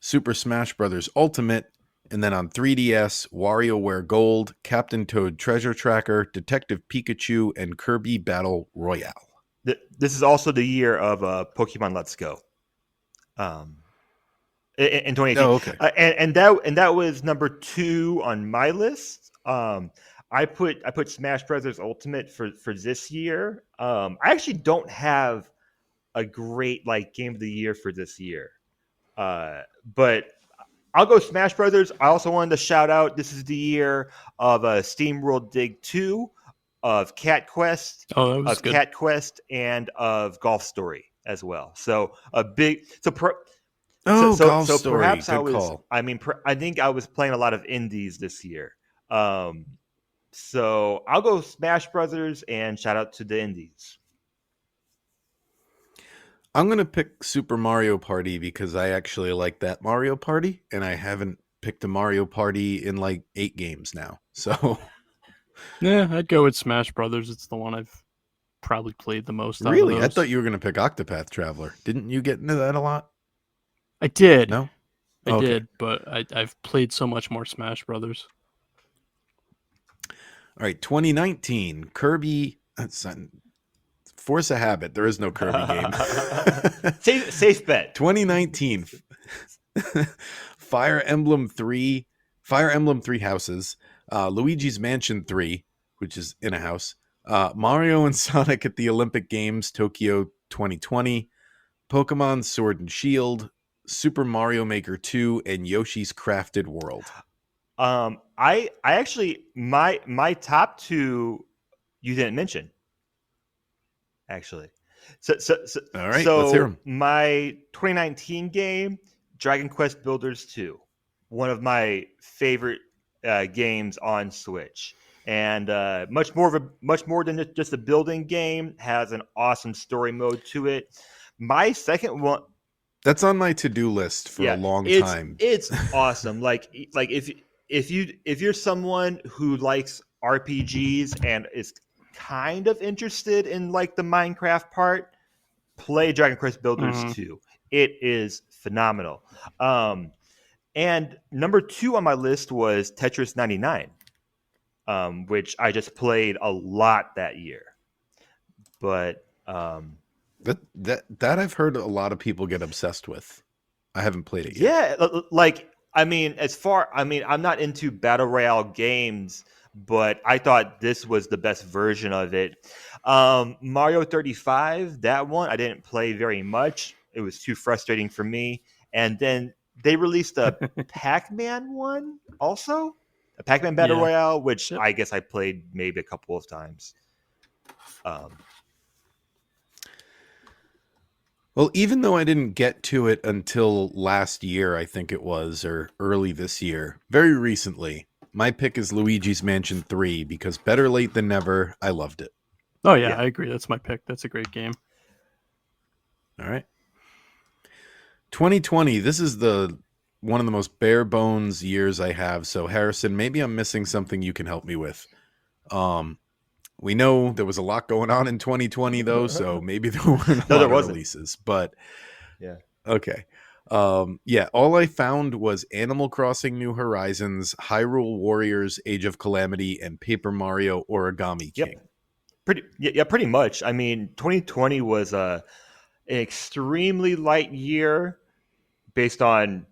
Speaker 1: Super Smash Bros. Ultimate, And then on 3DS, WarioWare Gold, Captain Toad Treasure Tracker, Detective Pikachu, and Kirby Battle Royale.
Speaker 2: This is also the year of Pokemon Let's Go. In 2018,
Speaker 1: Oh, okay.
Speaker 2: and that was number 2 on my list. I put Smash Brothers Ultimate for this year. I actually don't have a great like game of the year for this year, but I'll go Smash Brothers. I also wanted to shout out this is the year of Steam World Dig 2, of Cat Quest,
Speaker 3: Oh, that was good.
Speaker 2: and of Golf Story as well. So a big
Speaker 1: Oh, Golf
Speaker 2: so
Speaker 1: Story.
Speaker 2: perhaps
Speaker 1: Good call.
Speaker 2: I think I was playing a lot of indies this year. Um, so I'll go Smash Brothers and shout out to the indies.
Speaker 1: I'm going to pick Super Mario Party because I actually like that Mario Party, and I haven't picked a Mario Party in like 8 games now. So,
Speaker 3: Yeah, I'd go with Smash Brothers. It's the one I've probably played the most out of
Speaker 1: really, I
Speaker 3: those.
Speaker 1: thought you were going to pick Octopath Traveler. Didn't you get into that a lot?
Speaker 3: I did.
Speaker 1: No?
Speaker 3: I
Speaker 1: Okay.
Speaker 3: did, but I've played so much more Smash Brothers.
Speaker 1: All right, 2019, Kirby. Force a Habit. There is no Kirby game.
Speaker 2: Safe bet.
Speaker 1: 2019, Fire Emblem 3 Houses, Luigi's Mansion 3, which is in a house, Mario and Sonic at the Olympic Games Tokyo 2020, Pokemon Sword and Shield, Super Mario Maker 2, and Yoshi's Crafted World.
Speaker 2: I actually my top 2 you didn't mention, actually.
Speaker 1: All right, let's hear 'em.
Speaker 2: My 2019 game, Dragon Quest Builders 2, one of my favorite games on Switch, and much more than just a building game. Has an awesome story mode to it. My second one,
Speaker 1: That's on my to-do list for a long time.
Speaker 2: it's awesome. Like if you're someone who likes RPGs and is kind of interested in like the Minecraft part, play Dragon Quest Builders 2. It is phenomenal. And number 2 on my list was Tetris 99, which I just played a lot that year. But
Speaker 1: That I've heard a lot of people get obsessed with. I haven't played it
Speaker 2: yeah,
Speaker 1: yet.
Speaker 2: like I'm not into battle royale games, but I thought this was the best version of it. Mario 35, that one I didn't play very much. It was too frustrating for me. And then they released a Pac-Man one also, a Pac-Man battle
Speaker 3: Yeah.
Speaker 2: royale, which
Speaker 3: Yep.
Speaker 2: I guess I played maybe a couple of times.
Speaker 1: Well, even though I didn't get to it until last year, I think it was, or early this year, very recently, my pick is Luigi's Mansion 3 because better late than never, I loved it.
Speaker 3: Oh yeah,
Speaker 2: Yeah.
Speaker 3: I agree. That's my pick. That's a great game.
Speaker 1: All right. 2020, this is one of the most bare bones years I have. So Harrison, maybe I'm missing something you can help me with. We know there was a lot going on in 2020 though, so maybe there weren't a
Speaker 2: No,
Speaker 1: lot
Speaker 2: there
Speaker 1: of
Speaker 2: wasn't.
Speaker 1: releases, but
Speaker 2: Yeah.
Speaker 1: okay. Yeah, all I found was Animal Crossing New Horizons, Hyrule Warriors Age of Calamity, and Paper Mario Origami King.
Speaker 2: Yep. Pretty much. I mean, 2020 was an extremely light year based on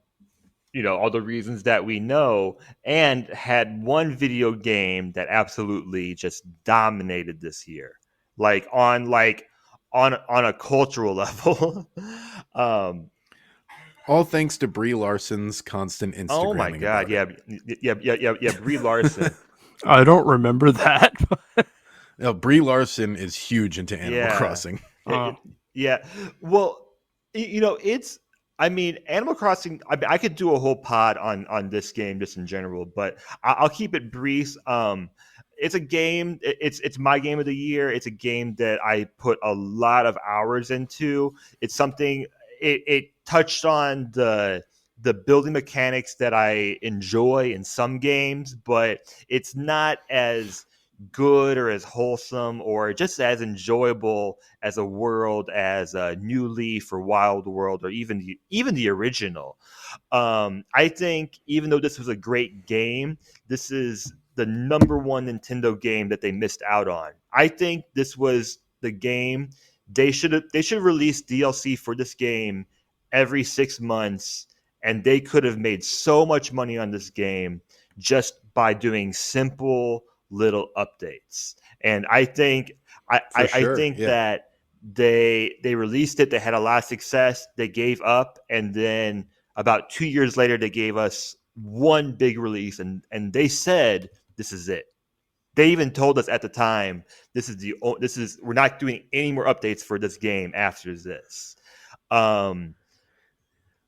Speaker 2: all the reasons that we know, and had one video game that absolutely just dominated this year, like on a cultural level.
Speaker 1: All thanks to Brie Larson's constant Instagramming.
Speaker 2: Oh my god, yeah, Brie Larson.
Speaker 3: I don't remember that.
Speaker 1: No, Brie Larson is huge into Animal Crossing.
Speaker 2: Yeah. Well, it's. I mean, Animal Crossing. I could do a whole pod on this game just in general, but I'll keep it brief. It's a game. It's my game of the year. It's a game that I put a lot of hours into. It's something. It touched on the building mechanics that I enjoy in some games, but it's not as good or as wholesome or just as enjoyable as a world as New Leaf or Wild World or even the original. I think even though this was a great game, this is the number one Nintendo game that they missed out on. I think this was the game they should release DLC for this game every 6 months, and they could have made so much money on this game just by doing simple little updates. And
Speaker 1: For
Speaker 2: I
Speaker 1: sure.
Speaker 2: think
Speaker 1: Yeah.
Speaker 2: that they released it, they had a lot of success, they gave up, and then about 2 years later they gave us one big release, and they said this is it. They even told us at the time this is we're not doing any more updates for this game after this. Um,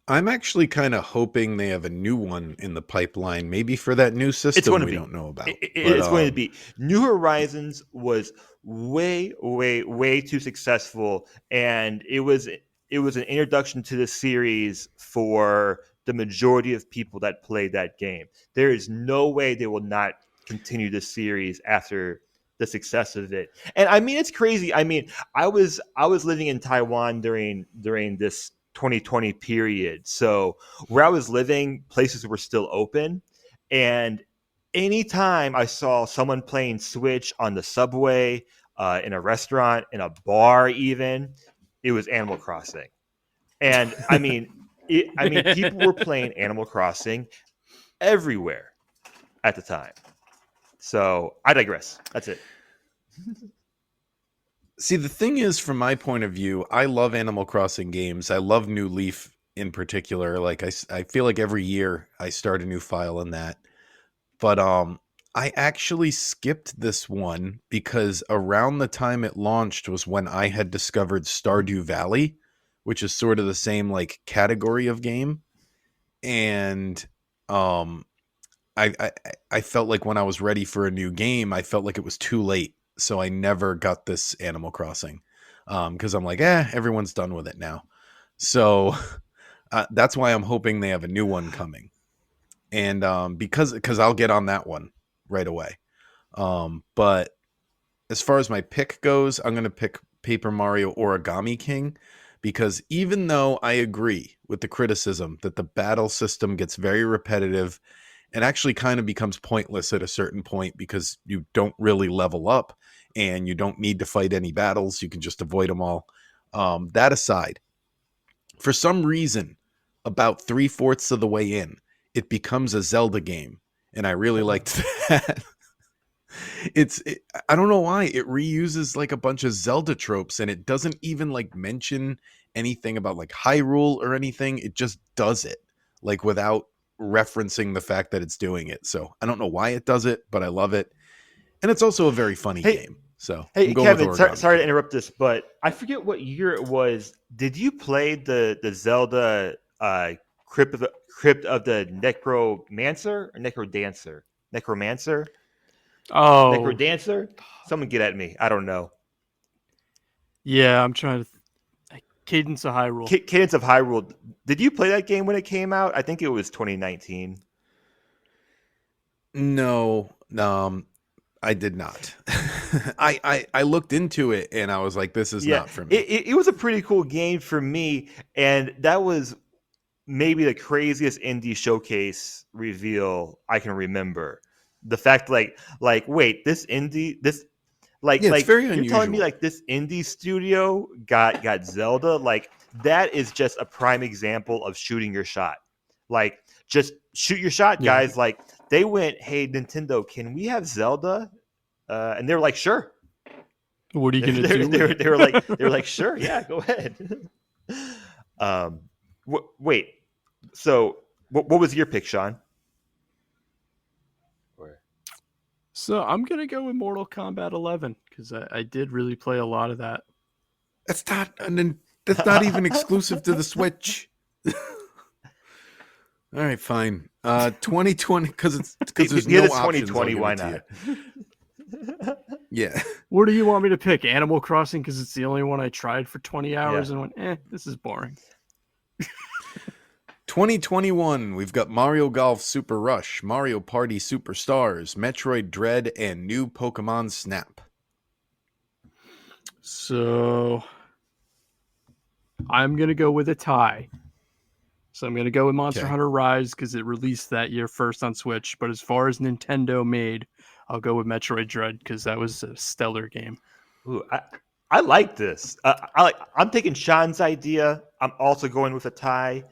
Speaker 1: I'm actually kind of hoping they have a new one in the pipeline, maybe for that new
Speaker 2: it's
Speaker 1: system
Speaker 2: going to
Speaker 1: we
Speaker 2: be.
Speaker 1: don't know about. But
Speaker 2: It's going to be. New Horizons was way, way, way too successful, and it was an introduction to the series for the majority of people that played that game. There is no way they will not continue this series after the success of it. And I mean, it's crazy. I mean, I was living in Taiwan during this 2020 period, so where I was living, places were still open, and anytime I saw someone playing Switch on the subway, in a restaurant, in a bar, even, it was Animal Crossing. And I mean, people were playing Animal Crossing everywhere at the time. So I digress. That's it.
Speaker 1: see, the thing is, from my point of view, I love Animal Crossing games. I love New Leaf in particular. Like I feel like every year I start a new file in that. But I actually skipped this one because around the time it launched was when I had discovered Stardew Valley, which is sort of the same like category of game. And um I felt like when I was ready for a new game, I felt like it was too late. So I never got this Animal Crossing. Because I'm like, everyone's done with it now. So that's why I'm hoping they have a new one coming. And because I'll get on that one right away. But as far as my pick goes, I'm going to pick Paper Mario Origami King because even though I agree with the criticism that the battle system gets very repetitive and actually kind of becomes pointless at a certain point because you don't really level up and you don't need to fight any battles, you can just avoid them all. That aside, for some reason, about three-fourths of the way in, it becomes a Zelda game, and I really liked that. I don't know why it reuses like a bunch of Zelda tropes, and it doesn't even like mention anything about like Hyrule or anything. It just does it like without referencing the fact that it's doing it. So I don't know why it does it, but I love it, and it's also a very funny
Speaker 2: Hey,
Speaker 1: game. So I'm
Speaker 2: hey,
Speaker 1: going with
Speaker 2: Kevin.
Speaker 1: Origami
Speaker 2: Sorry to
Speaker 1: King.
Speaker 2: interrupt this, but I forget what year it was. Did you play the Zelda Crypt of the Necromancer or Necrodancer? Necromancer?
Speaker 3: Oh,
Speaker 2: Necrodancer? Someone get at me. I don't know.
Speaker 3: yeah, I'm trying to. Cadence of Hyrule.
Speaker 2: Cadence of Hyrule. Did you play that game when it came out? I think it was 2019.
Speaker 1: No, I did not. I looked into it and I was like, this is
Speaker 2: Yeah,
Speaker 1: not for me.
Speaker 2: it was a pretty cool game for me, and that was maybe the craziest indie showcase reveal I can remember. The fact, wait, this
Speaker 1: Yeah, it's
Speaker 2: like
Speaker 1: very
Speaker 2: you're telling me
Speaker 1: unusual.
Speaker 2: like this indie studio got Zelda, like that is just a prime example of shooting your shot. Like just shoot your shot,
Speaker 3: Yeah.
Speaker 2: guys. Like they went, hey Nintendo, can we have Zelda? And they were like, sure.
Speaker 3: What are you
Speaker 2: They,
Speaker 3: gonna
Speaker 2: they,
Speaker 3: do
Speaker 2: they,
Speaker 3: with
Speaker 2: were,
Speaker 3: it?
Speaker 2: they were like they were like, sure, yeah, go ahead. um, wait. So, what was your pick, Sean?
Speaker 3: So I'm gonna go with Mortal Kombat 11 because I did really play a lot of that.
Speaker 1: That's not that's not even exclusive to the Switch. All right, fine. 2020 because there's
Speaker 2: The other
Speaker 1: no options. I'll
Speaker 2: 2020,
Speaker 1: give
Speaker 2: why
Speaker 1: it to you.
Speaker 2: not?
Speaker 1: Yeah.
Speaker 3: What do you want me to pick? Animal Crossing because it's the only one I tried for 20
Speaker 2: Yeah.
Speaker 3: hours and went, this is boring.
Speaker 1: 2021, we've got Mario Golf Super Rush, Mario Party Superstars, Metroid Dread, and new Pokemon Snap.
Speaker 3: So I'm gonna go with a tie. So I'm gonna go with Monster
Speaker 1: Okay.
Speaker 3: Hunter Rise because it released that year first on Switch. But as far as Nintendo made, I'll go with Metroid Dread because that was a stellar game.
Speaker 2: Ooh, I like this. I'm taking Sean's idea. I'm also going with a tie.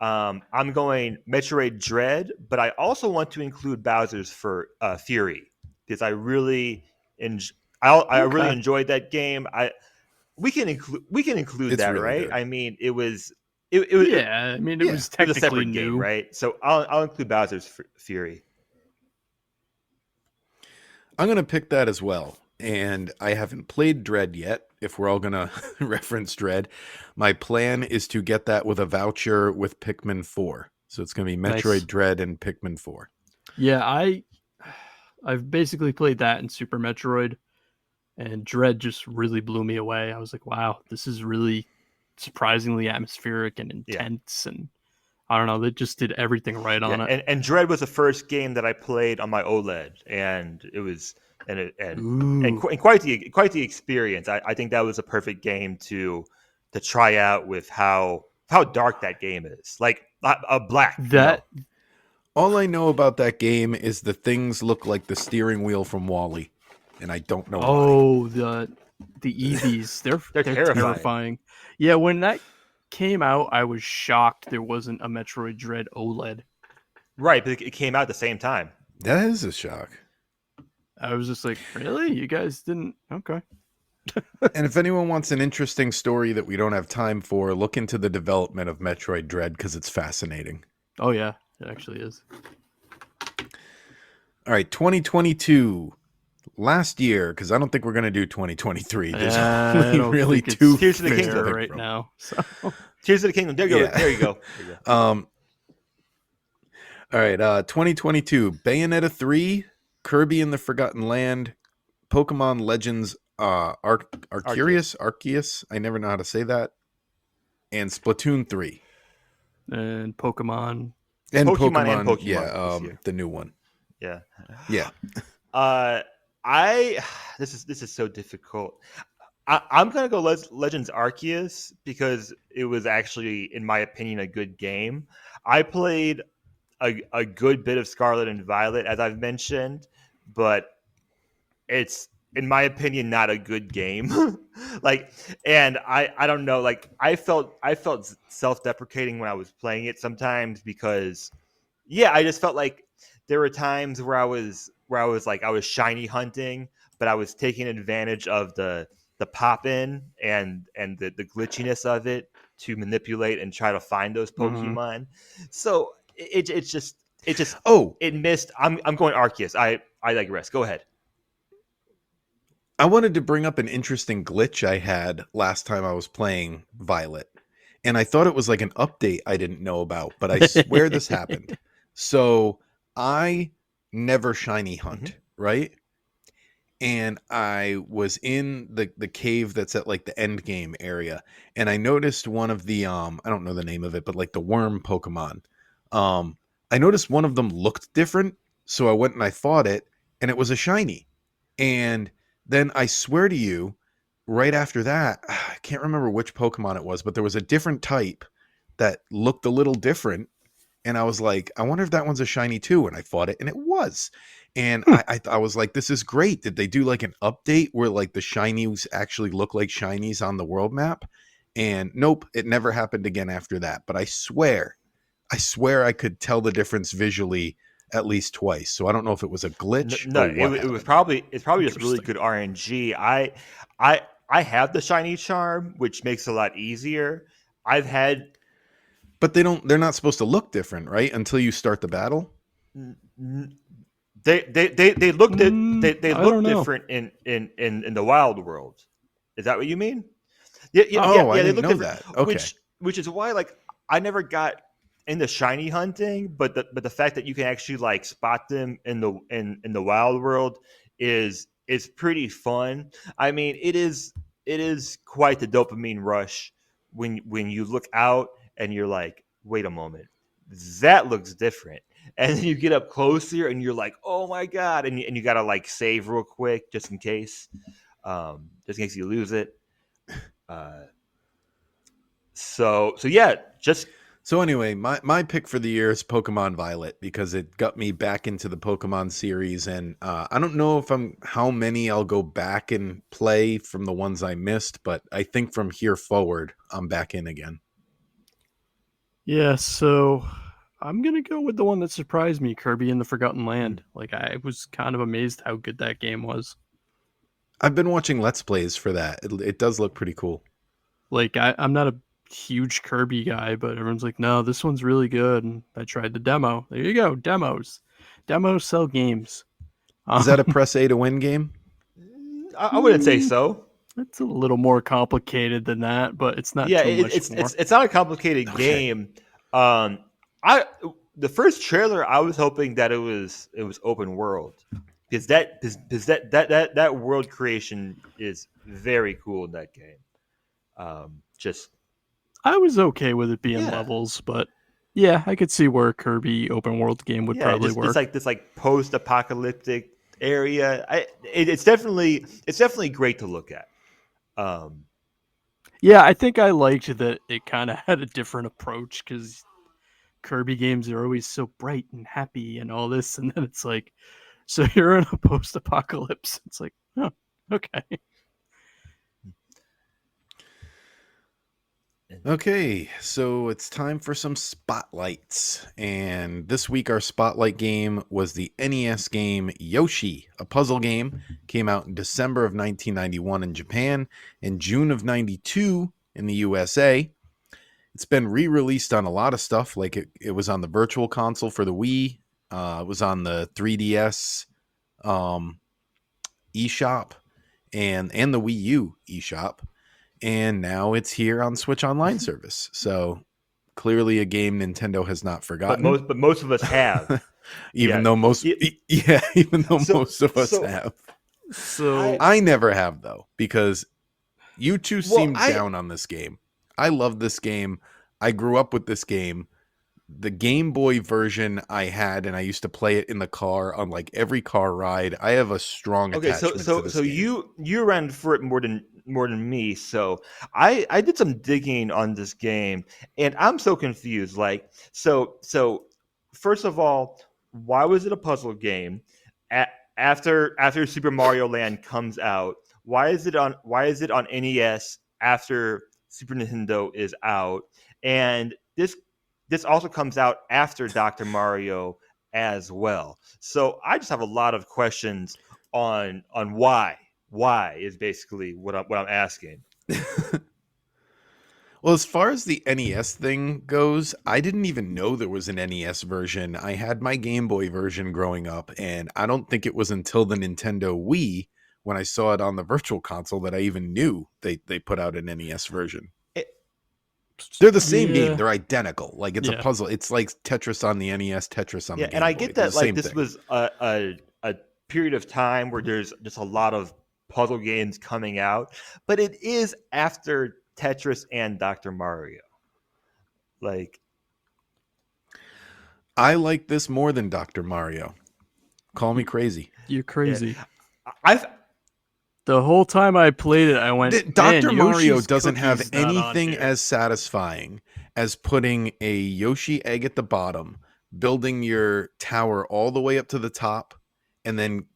Speaker 2: I'm going Metroid Dread, but I also want to include Bowser's for Fury because I really I really
Speaker 3: Okay.
Speaker 2: enjoyed that game. We can include
Speaker 1: It's
Speaker 2: that,
Speaker 1: really
Speaker 2: right?
Speaker 1: good.
Speaker 2: I mean, it
Speaker 3: Yeah, I mean it
Speaker 1: Yeah.
Speaker 3: was
Speaker 2: was a
Speaker 3: technically
Speaker 2: separate game,
Speaker 3: new.
Speaker 2: right? So I'll include Bowser's Fury.
Speaker 1: I'm going to pick that as well. And I haven't played Dread yet, if we're all going to reference Dread. My plan is to get that with a voucher with Pikmin 4. So it's going to be
Speaker 3: Nice.
Speaker 1: Metroid Dread and Pikmin 4.
Speaker 3: Yeah, I've basically played that in Super Metroid, and Dread just really blew me away. I was like, wow, this is really surprisingly atmospheric and
Speaker 2: Yeah.
Speaker 3: intense, and I don't know, they just did everything right
Speaker 2: Yeah,
Speaker 3: on it.
Speaker 2: and Dread was the first game that I played on my OLED, and it was
Speaker 3: Ooh,
Speaker 2: and quite the experience. I think that was a perfect game to try out with how dark that game is, like a black,
Speaker 3: that
Speaker 1: All I know about that game is the things look like the steering wheel from Wall-E, and I don't know why.
Speaker 3: oh the EVs,
Speaker 2: They're
Speaker 3: they're
Speaker 2: terrifying,
Speaker 3: terrifying. Yeah, when that came out, I was shocked there wasn't a Metroid Dread OLED.
Speaker 2: right? But it came out at the same time.
Speaker 1: That is a shock.
Speaker 3: I was just like, really? You guys didn't? Okay.
Speaker 1: And if anyone wants an interesting story that we don't have time for, look into the development of Metroid Dread because it's fascinating.
Speaker 3: Oh yeah, it actually is.
Speaker 1: All right, 2022. Last year, because I don't think we're going to do 2023. There's
Speaker 3: I
Speaker 1: only
Speaker 3: don't
Speaker 1: really
Speaker 3: think it's
Speaker 1: two
Speaker 2: Tears of the
Speaker 1: things
Speaker 2: Kingdom.
Speaker 1: to pick
Speaker 3: right
Speaker 1: from.
Speaker 3: now. So
Speaker 2: Tears of the Kingdom. There you
Speaker 1: Yeah.
Speaker 2: go. There you go. There you go.
Speaker 1: All right, 2022. Bayonetta 3, Kirby in the Forgotten Land, Pokemon Legends Arceus. I never know how to say that. And Splatoon 3.
Speaker 3: and Pokemon.
Speaker 1: And
Speaker 2: Pokemon
Speaker 1: Pokemon,
Speaker 2: this year.
Speaker 1: the new one.
Speaker 2: Yeah.
Speaker 1: Yeah.
Speaker 2: I this is so difficult. I'm gonna go Legends Arceus because it was actually, in my opinion, a good game. I played a good bit of Scarlet and Violet, as I've mentioned, but it's, in my opinion, not a good game. Like, and I don't know, like I felt self-deprecating when I was playing it sometimes because, yeah, I just felt like there were times where I was like I was shiny hunting, but I was taking advantage of the pop in and the glitchiness of it to manipulate and try to find those
Speaker 3: Mm-hmm.
Speaker 2: Pokemon. So it just
Speaker 1: Oh,
Speaker 2: it missed. I'm going Arceus. I digress. Go ahead.
Speaker 1: I wanted to bring up an interesting glitch I had last time I was playing Violet. And I thought it was like an update I didn't know about, but I swear this happened. So I never shiny hunt, right? And I was in the cave that's at like the end game area, and I noticed one of the I don't know the name of it, but like the worm Pokemon. Um I noticed one of them looked different, so I went and I fought it, and it was a shiny. And then I swear to you, right after that, I can't remember which Pokemon it was, but there was a different type that looked a little different. And I was like, I wonder if that one's a shiny too. And I fought it, and it was. And I was like, this is great. Did they do like an update where like the shinies actually look like shinies on the world map? And nope, it never happened again after that. But I swear I could tell the difference visually at least twice. So I don't know if it was a glitch
Speaker 2: No,
Speaker 1: or
Speaker 2: it,
Speaker 1: what
Speaker 2: it was
Speaker 1: happened.
Speaker 2: probably it's probably just really
Speaker 3: Interesting.
Speaker 2: good RNG. I have the shiny charm, which makes it a lot easier. I've had
Speaker 1: But they're not supposed to look different, right? Until you start the battle.
Speaker 2: n- n- they looked at they
Speaker 3: I don't
Speaker 2: look
Speaker 3: know.
Speaker 2: different in the wild world. Is that what you mean? Yeah, yeah, yeah,
Speaker 1: Oh, I
Speaker 2: yeah. They
Speaker 1: didn't
Speaker 2: look
Speaker 1: know
Speaker 2: different,
Speaker 1: that. Okay.
Speaker 2: which is why, like, I never got into shiny hunting, but the fact that you can actually like spot them in the wild world is pretty fun. I mean, it is quite the dopamine rush when you look out and you're like, wait a moment, that looks different. And then you get up closer and you're like, oh my God. And you got to like save real quick just in case you lose it. Uh, so yeah, just
Speaker 1: So anyway, my pick for the year is Pokemon Violet because it got me back into the Pokemon series, and I don't know if I'm how many I'll go back and play from the ones I missed, but I think from here forward I'm back in again.
Speaker 3: Yeah, so I'm gonna go with the one that surprised me, Kirby in the Forgotten Land. Like I was kind of amazed how good that game was.
Speaker 1: I've been watching Let's Plays for that. It does look pretty cool.
Speaker 3: Like I'm not a huge Kirby guy, but everyone's like, no, this one's really good. And I tried the demo. There you go, demos. Demos sell games.
Speaker 1: Is that a
Speaker 3: Um,
Speaker 1: press A to win game?
Speaker 2: I wouldn't say so.
Speaker 3: it's a little more complicated than that, but it's not
Speaker 2: Yeah,
Speaker 3: too much more.
Speaker 2: it's not a complicated
Speaker 1: Okay.
Speaker 2: game. Um, I the first trailer I was hoping that it was open world because that world creation is very cool in that game. Just
Speaker 3: I was okay with it being
Speaker 2: yeah,
Speaker 3: levels, but yeah, I could see where a Kirby open world game would
Speaker 2: yeah,
Speaker 3: probably
Speaker 2: just it's
Speaker 3: work.
Speaker 2: like this like post apocalyptic area. It's definitely great to look at. Um,
Speaker 3: Yeah, I think I liked that it kind of had a different approach because Kirby games are always so bright and happy and all this, and then it's like, so you're in a post-apocalypse. It's like, oh, okay.
Speaker 1: Okay, so it's time for some spotlights. And this week, our spotlight game was the NES game Yoshi, a puzzle game. Came out in December of 1991 in Japan and June of 92 in the USA. It's been re released on a lot of stuff, like it was on the Virtual Console for the Wii, it was on the 3DS um, eShop, and the Wii U eShop. And now it's here on Switch Online service. So clearly a game Nintendo has not
Speaker 2: but
Speaker 1: forgotten.
Speaker 2: most of us have.
Speaker 1: even
Speaker 2: Yeah.
Speaker 1: though most
Speaker 2: Yeah.
Speaker 1: yeah, even though
Speaker 2: So
Speaker 1: most of us
Speaker 2: so
Speaker 1: have.
Speaker 3: So
Speaker 1: I never have though, because you two
Speaker 2: well
Speaker 1: seem
Speaker 2: I
Speaker 1: down on this game. I love this game. I grew up with this game. The Game Boy version I had, and I used to play it in the car on like every car ride. I have a strong
Speaker 2: Okay, so
Speaker 1: attachment to
Speaker 2: so
Speaker 1: this
Speaker 2: so
Speaker 1: game.
Speaker 2: you ran for it more than me. So I did some digging on this game, and I'm so confused. Like so first of all, why was it a puzzle game? A- after Super Mario Land comes out, why is it on NES after Super Nintendo is out? And this also comes out after Dr. Mario as well. So I just have a lot of questions on why. Why is basically what I'm asking.
Speaker 1: Well, as far as the NES thing goes, I didn't even know there was an NES version. I had my Game Boy version growing up, and I don't think it was until the Nintendo Wii when I saw it on the Virtual Console that I even knew they put out an NES version.
Speaker 2: It,
Speaker 1: They're the same game.
Speaker 3: yeah,
Speaker 1: They're identical. Like it's a
Speaker 3: yeah.
Speaker 1: puzzle. It's like Tetris on the NES, Tetris on the
Speaker 2: yeah, and
Speaker 1: Game
Speaker 2: I
Speaker 1: Boy.
Speaker 2: get
Speaker 1: They're
Speaker 2: that
Speaker 1: the
Speaker 2: like
Speaker 1: same
Speaker 2: this
Speaker 1: thing.
Speaker 2: was a period of time where there's just a lot of puzzle games coming out, but it is after Tetris and Dr. Mario. Like
Speaker 1: I like this more than Dr. Mario. Call me crazy.
Speaker 3: You're
Speaker 2: yeah,
Speaker 3: crazy.
Speaker 2: I've
Speaker 3: The whole time I played it, I went, man,
Speaker 1: Dr. Mario
Speaker 3: Yoshi's
Speaker 1: doesn't have
Speaker 3: cookie's not on
Speaker 1: anything
Speaker 3: here.
Speaker 1: as satisfying as putting a Yoshi egg at the bottom, building your tower all the way up to the top, and then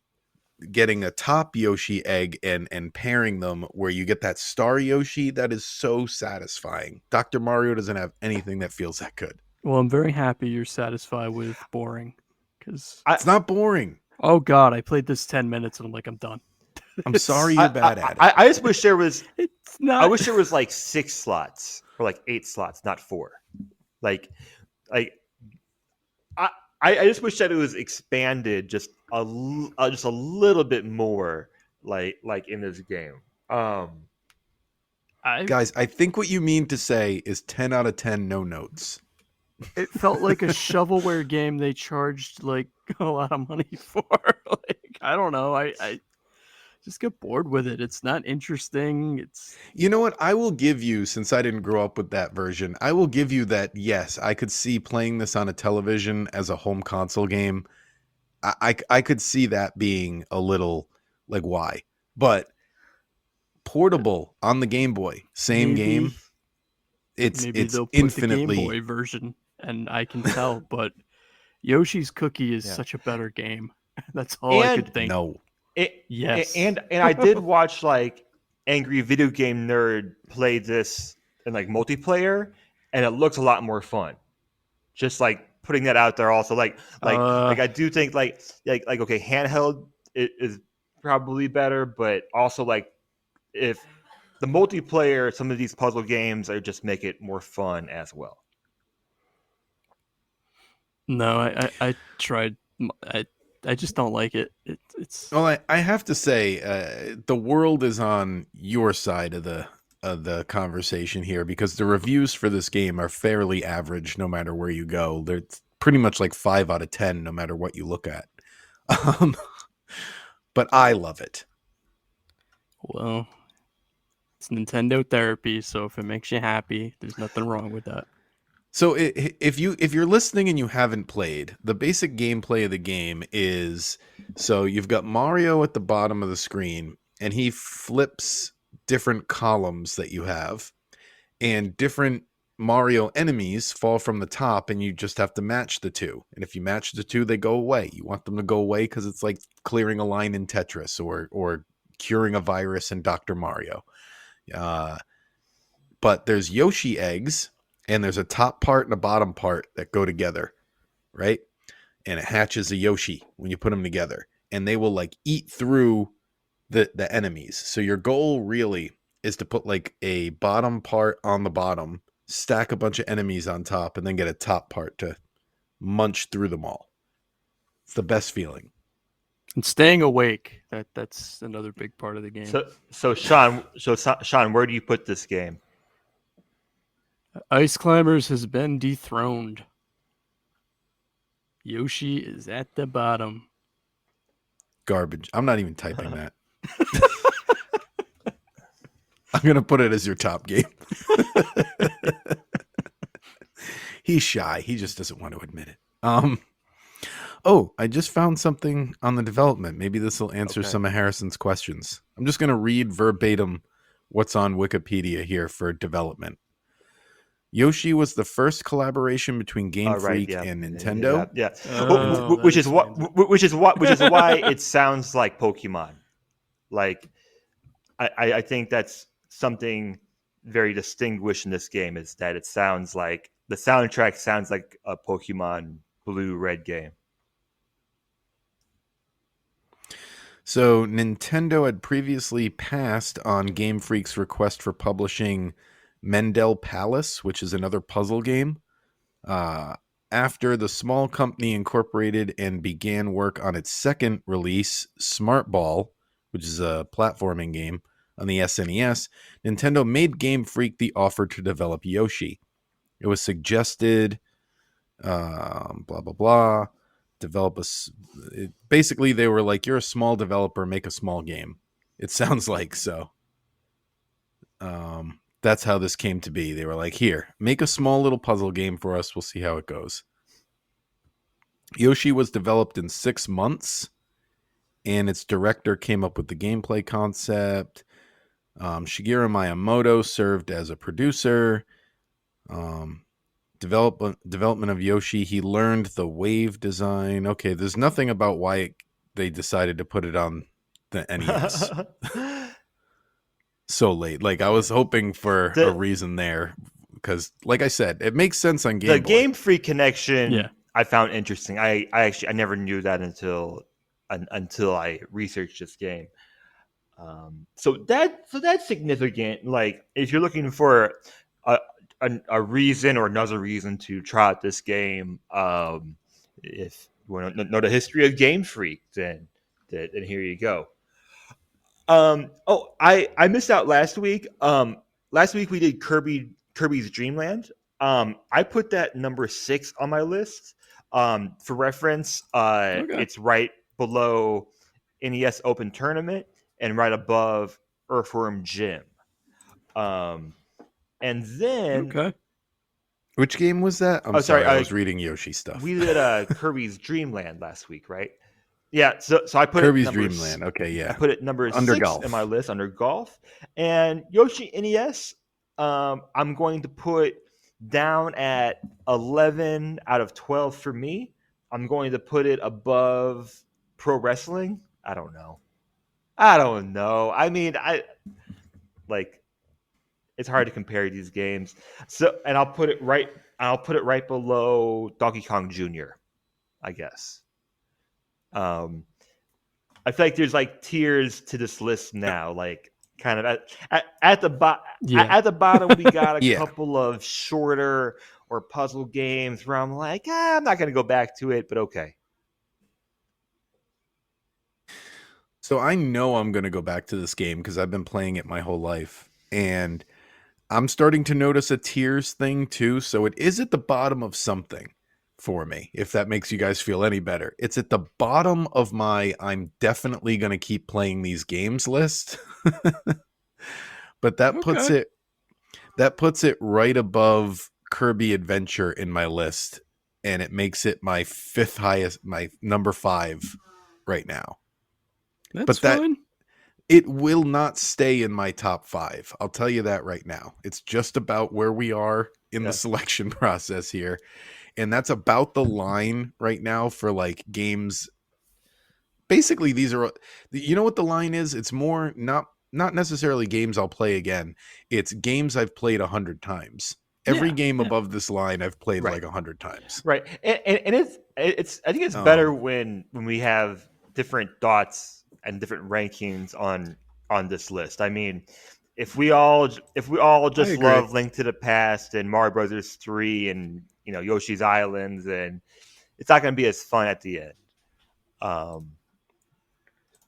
Speaker 1: getting a top Yoshi egg and pairing them where you get that star Yoshi. That is so satisfying. Dr. Mario doesn't have anything that feels that good.
Speaker 3: Well, I'm very happy you're satisfied with boring. Because,
Speaker 2: I
Speaker 1: It's not boring.
Speaker 3: oh God, I played this 10 minutes and I'm like, I'm done.
Speaker 1: I'm sorry
Speaker 3: It's,
Speaker 1: you're bad at it.
Speaker 2: I just wish there was
Speaker 3: it's
Speaker 2: I
Speaker 3: not.
Speaker 2: wish there was like 6 slots or like 8 slots, not four. Like like I I just wish that it was expanded just a little bit more like in this game.
Speaker 3: I
Speaker 1: Guys, I think what you mean to say is 10 out of 10 no notes.
Speaker 3: It felt like a shovelware game they charged like a lot of money for. Like I don't know. I just get bored with it. It's not interesting. It's
Speaker 1: You know what? I will give you, since I didn't grow up with that version, I will give you that, yes, I could see playing this on a television as a home console game. I could see that being a little like, why? But portable on the Game Boy, same
Speaker 3: maybe
Speaker 1: game. It's
Speaker 3: they'll put the Game
Speaker 1: infinitely
Speaker 3: Boy version, and I can tell. But Yoshi's Cookie is
Speaker 2: Yeah.
Speaker 3: such a better game. That's all I
Speaker 2: And
Speaker 3: could think.
Speaker 1: no.
Speaker 3: Yes.
Speaker 2: and I did watch like Angry Video Game Nerd play this in like multiplayer, and it looks a lot more fun. Just like putting that out there, also like I do think like okay, handheld is probably better, but also like if the multiplayer, some of these puzzle games are just make it more fun as well.
Speaker 3: No, I tried. I just don't like it. It's
Speaker 1: Well, I have to say, the world is on your side of the conversation here because the reviews for this game are fairly average no matter where you go. They're pretty much like 5 out of 10 no matter what you look at. Um, but I love it.
Speaker 3: well, it's Nintendo therapy. So if it makes you happy, there's nothing wrong with that.
Speaker 1: So if you're listening and you haven't played, the basic gameplay of the game is so you've got Mario at the bottom of the screen and he flips different columns that you have and different Mario enemies fall from the top and you just have to match the two. And if you match the two, they go away. You want them to go away because it's like clearing a line in Tetris or curing a virus in Dr. Mario. But there's Yoshi eggs and there's a top part and a bottom part that go together, right? And it hatches a Yoshi when you put them together. And they will like eat through the enemies. So your goal really is to put like a bottom part on the bottom, stack a bunch of enemies on top, and then get a top part to munch through them all. It's the best feeling.
Speaker 3: And staying awake. That's another big part of the game.
Speaker 2: So Sean, where do you put this game?
Speaker 3: Ice Climbers has been dethroned. Yoshi is at the bottom.
Speaker 1: Garbage. I'm not even typing that. I'm going to put it as your top game. He's shy. He just doesn't want to admit it. Oh, I just found something on the development. Maybe this will answer some of Harrison's questions. I'm just going to read verbatim what's on Wikipedia here for development. Yoshi was the first collaboration between Game Freak and Nintendo.
Speaker 2: Yeah.
Speaker 3: Oh,
Speaker 2: which is why it sounds like Pokemon. Like I think that's something very distinguished in this game is that it sounds like the soundtrack sounds like a Pokemon Blue Red game.
Speaker 1: So Nintendo had previously passed on Game Freak's request for publishing Mendel Palace, which is another puzzle game. After the small company incorporated and began work on its second release, Smart Ball, which is a platforming game on the SNES, Nintendo made Game Freak the offer to develop Yoshi. It was suggested, blah, blah, blah, basically they were like, you're a small developer, make a small game. It sounds like so. That's how this came to be. They were like, here, make a small little puzzle game for us. We'll see how it goes. Yoshi was developed in 6 months, and its director came up with the gameplay concept. Shigeru Miyamoto served as a producer. Development of Yoshi, he learned the wave design. Okay, there's nothing about why they decided to put it on the NES. So late. Like I was hoping for a reason there because, like I said, it makes sense on Game Boy.
Speaker 2: The Game Freak connection I found interesting. I never knew that until I researched this game. So that's significant. Like if you're looking for a reason or another reason to try out this game, if you want to know the history of Game Freak, then here you go. I missed out last week. Last week we did Kirby's Dream Land. I put that number 6 on my list. For reference, it's right below NES Open Tournament and right above Earthworm Jim. And then,
Speaker 3: Okay.
Speaker 1: Which game was that? I'm
Speaker 2: oh, sorry,
Speaker 1: sorry, I was reading Yoshi stuff.
Speaker 2: we did Kirby's Dream Land last week, right? Yeah, so I put
Speaker 1: Kirby's
Speaker 2: it
Speaker 1: Dream Land. Okay,
Speaker 2: I
Speaker 1: yeah.
Speaker 2: put it number
Speaker 1: Under
Speaker 2: 6
Speaker 1: golf.
Speaker 2: in my list under golf, and Yoshi NES. I'm going to put down at 11 out of 12 for me. I'm going to put it above pro wrestling. I don't know. I mean, like it's hard to compare these games. So, and I'll put it right. I'll put it right below Donkey Kong Jr., I guess. I feel like there's like tiers to this list now. Like kind of at the
Speaker 3: Yeah.
Speaker 2: at the bottom, we got a
Speaker 1: Yeah.
Speaker 2: couple of shorter or puzzle games where I'm like, I'm not going to go back to it, but okay.
Speaker 1: So I know I'm going to go back to this game because I've been playing it my whole life. And I'm starting to notice a tiers thing too. So it is at the bottom of something for me, if that makes you guys feel any better. It's at the bottom of my I'm definitely going to keep playing these games list. But that puts it right above Kirby Adventure in my list, and it makes it my 5th highest, my number 5 right now.
Speaker 3: That's
Speaker 1: But
Speaker 3: fine.
Speaker 1: it will not stay in my top 5. I'll tell you that right now. It's just about where we are in the selection process here. And that's about the line right now for like games. Basically, these are, you know what the line is? It's more not necessarily games I'll play again. It's games I've played 100 times. Every game above this line I've played like 100 times.
Speaker 2: Right. And it's I think it's better when we have different thoughts and different rankings on this list. I mean, if we all just love Link to the Past and Mario Brothers 3 and Yoshi's Island, then it's not going to be as fun at the end.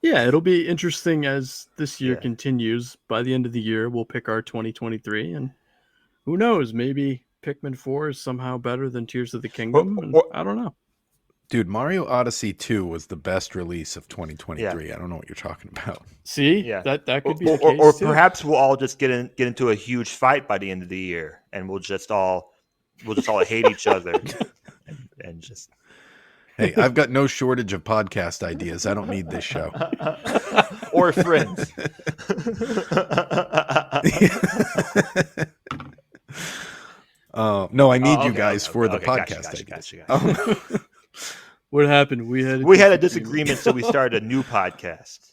Speaker 3: Yeah, it'll be interesting as this year continues. By the end of the year, we'll pick our 2023, and who knows, maybe Pikmin 4 is somehow better than Tears of the Kingdom. I don't know.
Speaker 1: Dude, Mario Odyssey 2 was the best release of 2023. I don't know what you're talking about.
Speaker 3: See? That could be the case.
Speaker 2: Or
Speaker 3: too.
Speaker 2: Perhaps we'll all just get into a huge fight by the end of the year, and we'll just all hate each other and just.
Speaker 1: Hey, I've got no shortage of podcast ideas. I don't need this show.
Speaker 2: Or friends.
Speaker 1: No, I need you guys for the podcast ideas.
Speaker 3: What happened? We
Speaker 2: had a disagreement, so we started a new podcast.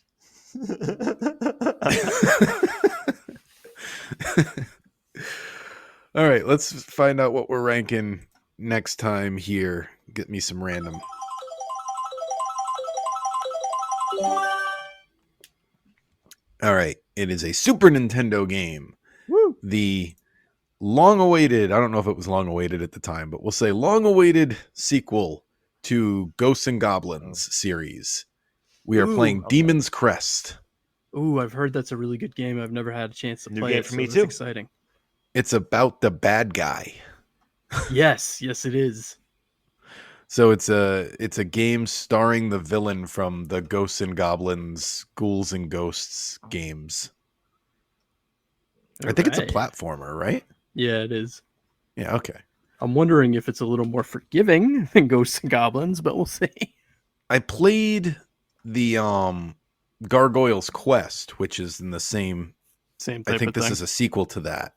Speaker 1: All right, let's find out what we're ranking next time here. Get me some random. All right, it is a Super Nintendo game.
Speaker 3: Woo!
Speaker 1: The long-awaited, I don't know if it was long-awaited at the time, but we'll say long-awaited sequel to Ghosts and Goblins series. We are playing Demon's Crest.
Speaker 3: Ooh, I've heard that's a really good game. I've never had a chance to play it.
Speaker 2: For me
Speaker 3: so
Speaker 2: too.
Speaker 3: Exciting.
Speaker 1: It's about the bad guy.
Speaker 3: Yes, it is.
Speaker 1: So it's a game starring the villain from the Ghosts and Goblins, Ghouls and Ghosts games. I think it's a platformer, right?
Speaker 3: Yeah, it is.
Speaker 1: Yeah, okay.
Speaker 3: I'm wondering if it's a little more forgiving than Ghosts and Goblins, but we'll see.
Speaker 1: I played the Gargoyle's Quest, which is in the same
Speaker 3: type
Speaker 1: I think
Speaker 3: of
Speaker 1: this
Speaker 3: thing.
Speaker 1: is a sequel to that.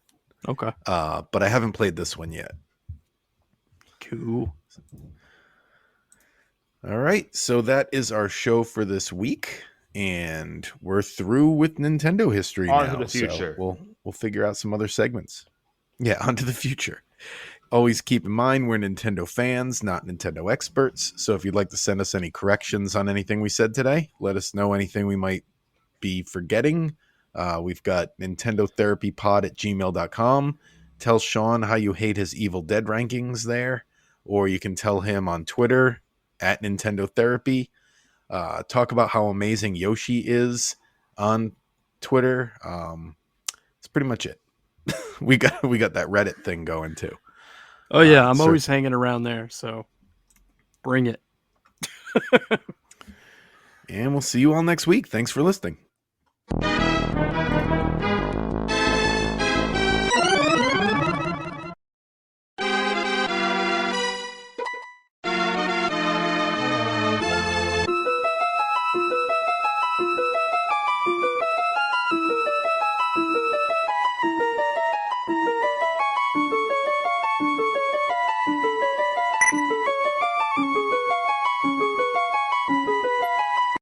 Speaker 3: Okay.
Speaker 1: But I haven't played this one yet.
Speaker 3: Cool.
Speaker 1: All right, so that is our show for this week, and we're through with Nintendo history now.
Speaker 2: On to the future.
Speaker 1: So we'll figure out some other segments. Yeah, on to the future. Always keep in mind we're Nintendo fans, not Nintendo experts. So if you'd like to send us any corrections on anything we said today, let us know anything we might be forgetting. We've got nintendotherapypod@gmail.com. Tell Sean how you hate his Evil Dead rankings there, or you can tell him on Twitter @Nintendo Therapy. Talk about how amazing Yoshi is on Twitter. That's pretty much it. we got that Reddit thing going too.
Speaker 3: Oh yeah, I'm always hanging around there, so bring it.
Speaker 1: And we'll see you all next week. Thanks for listening.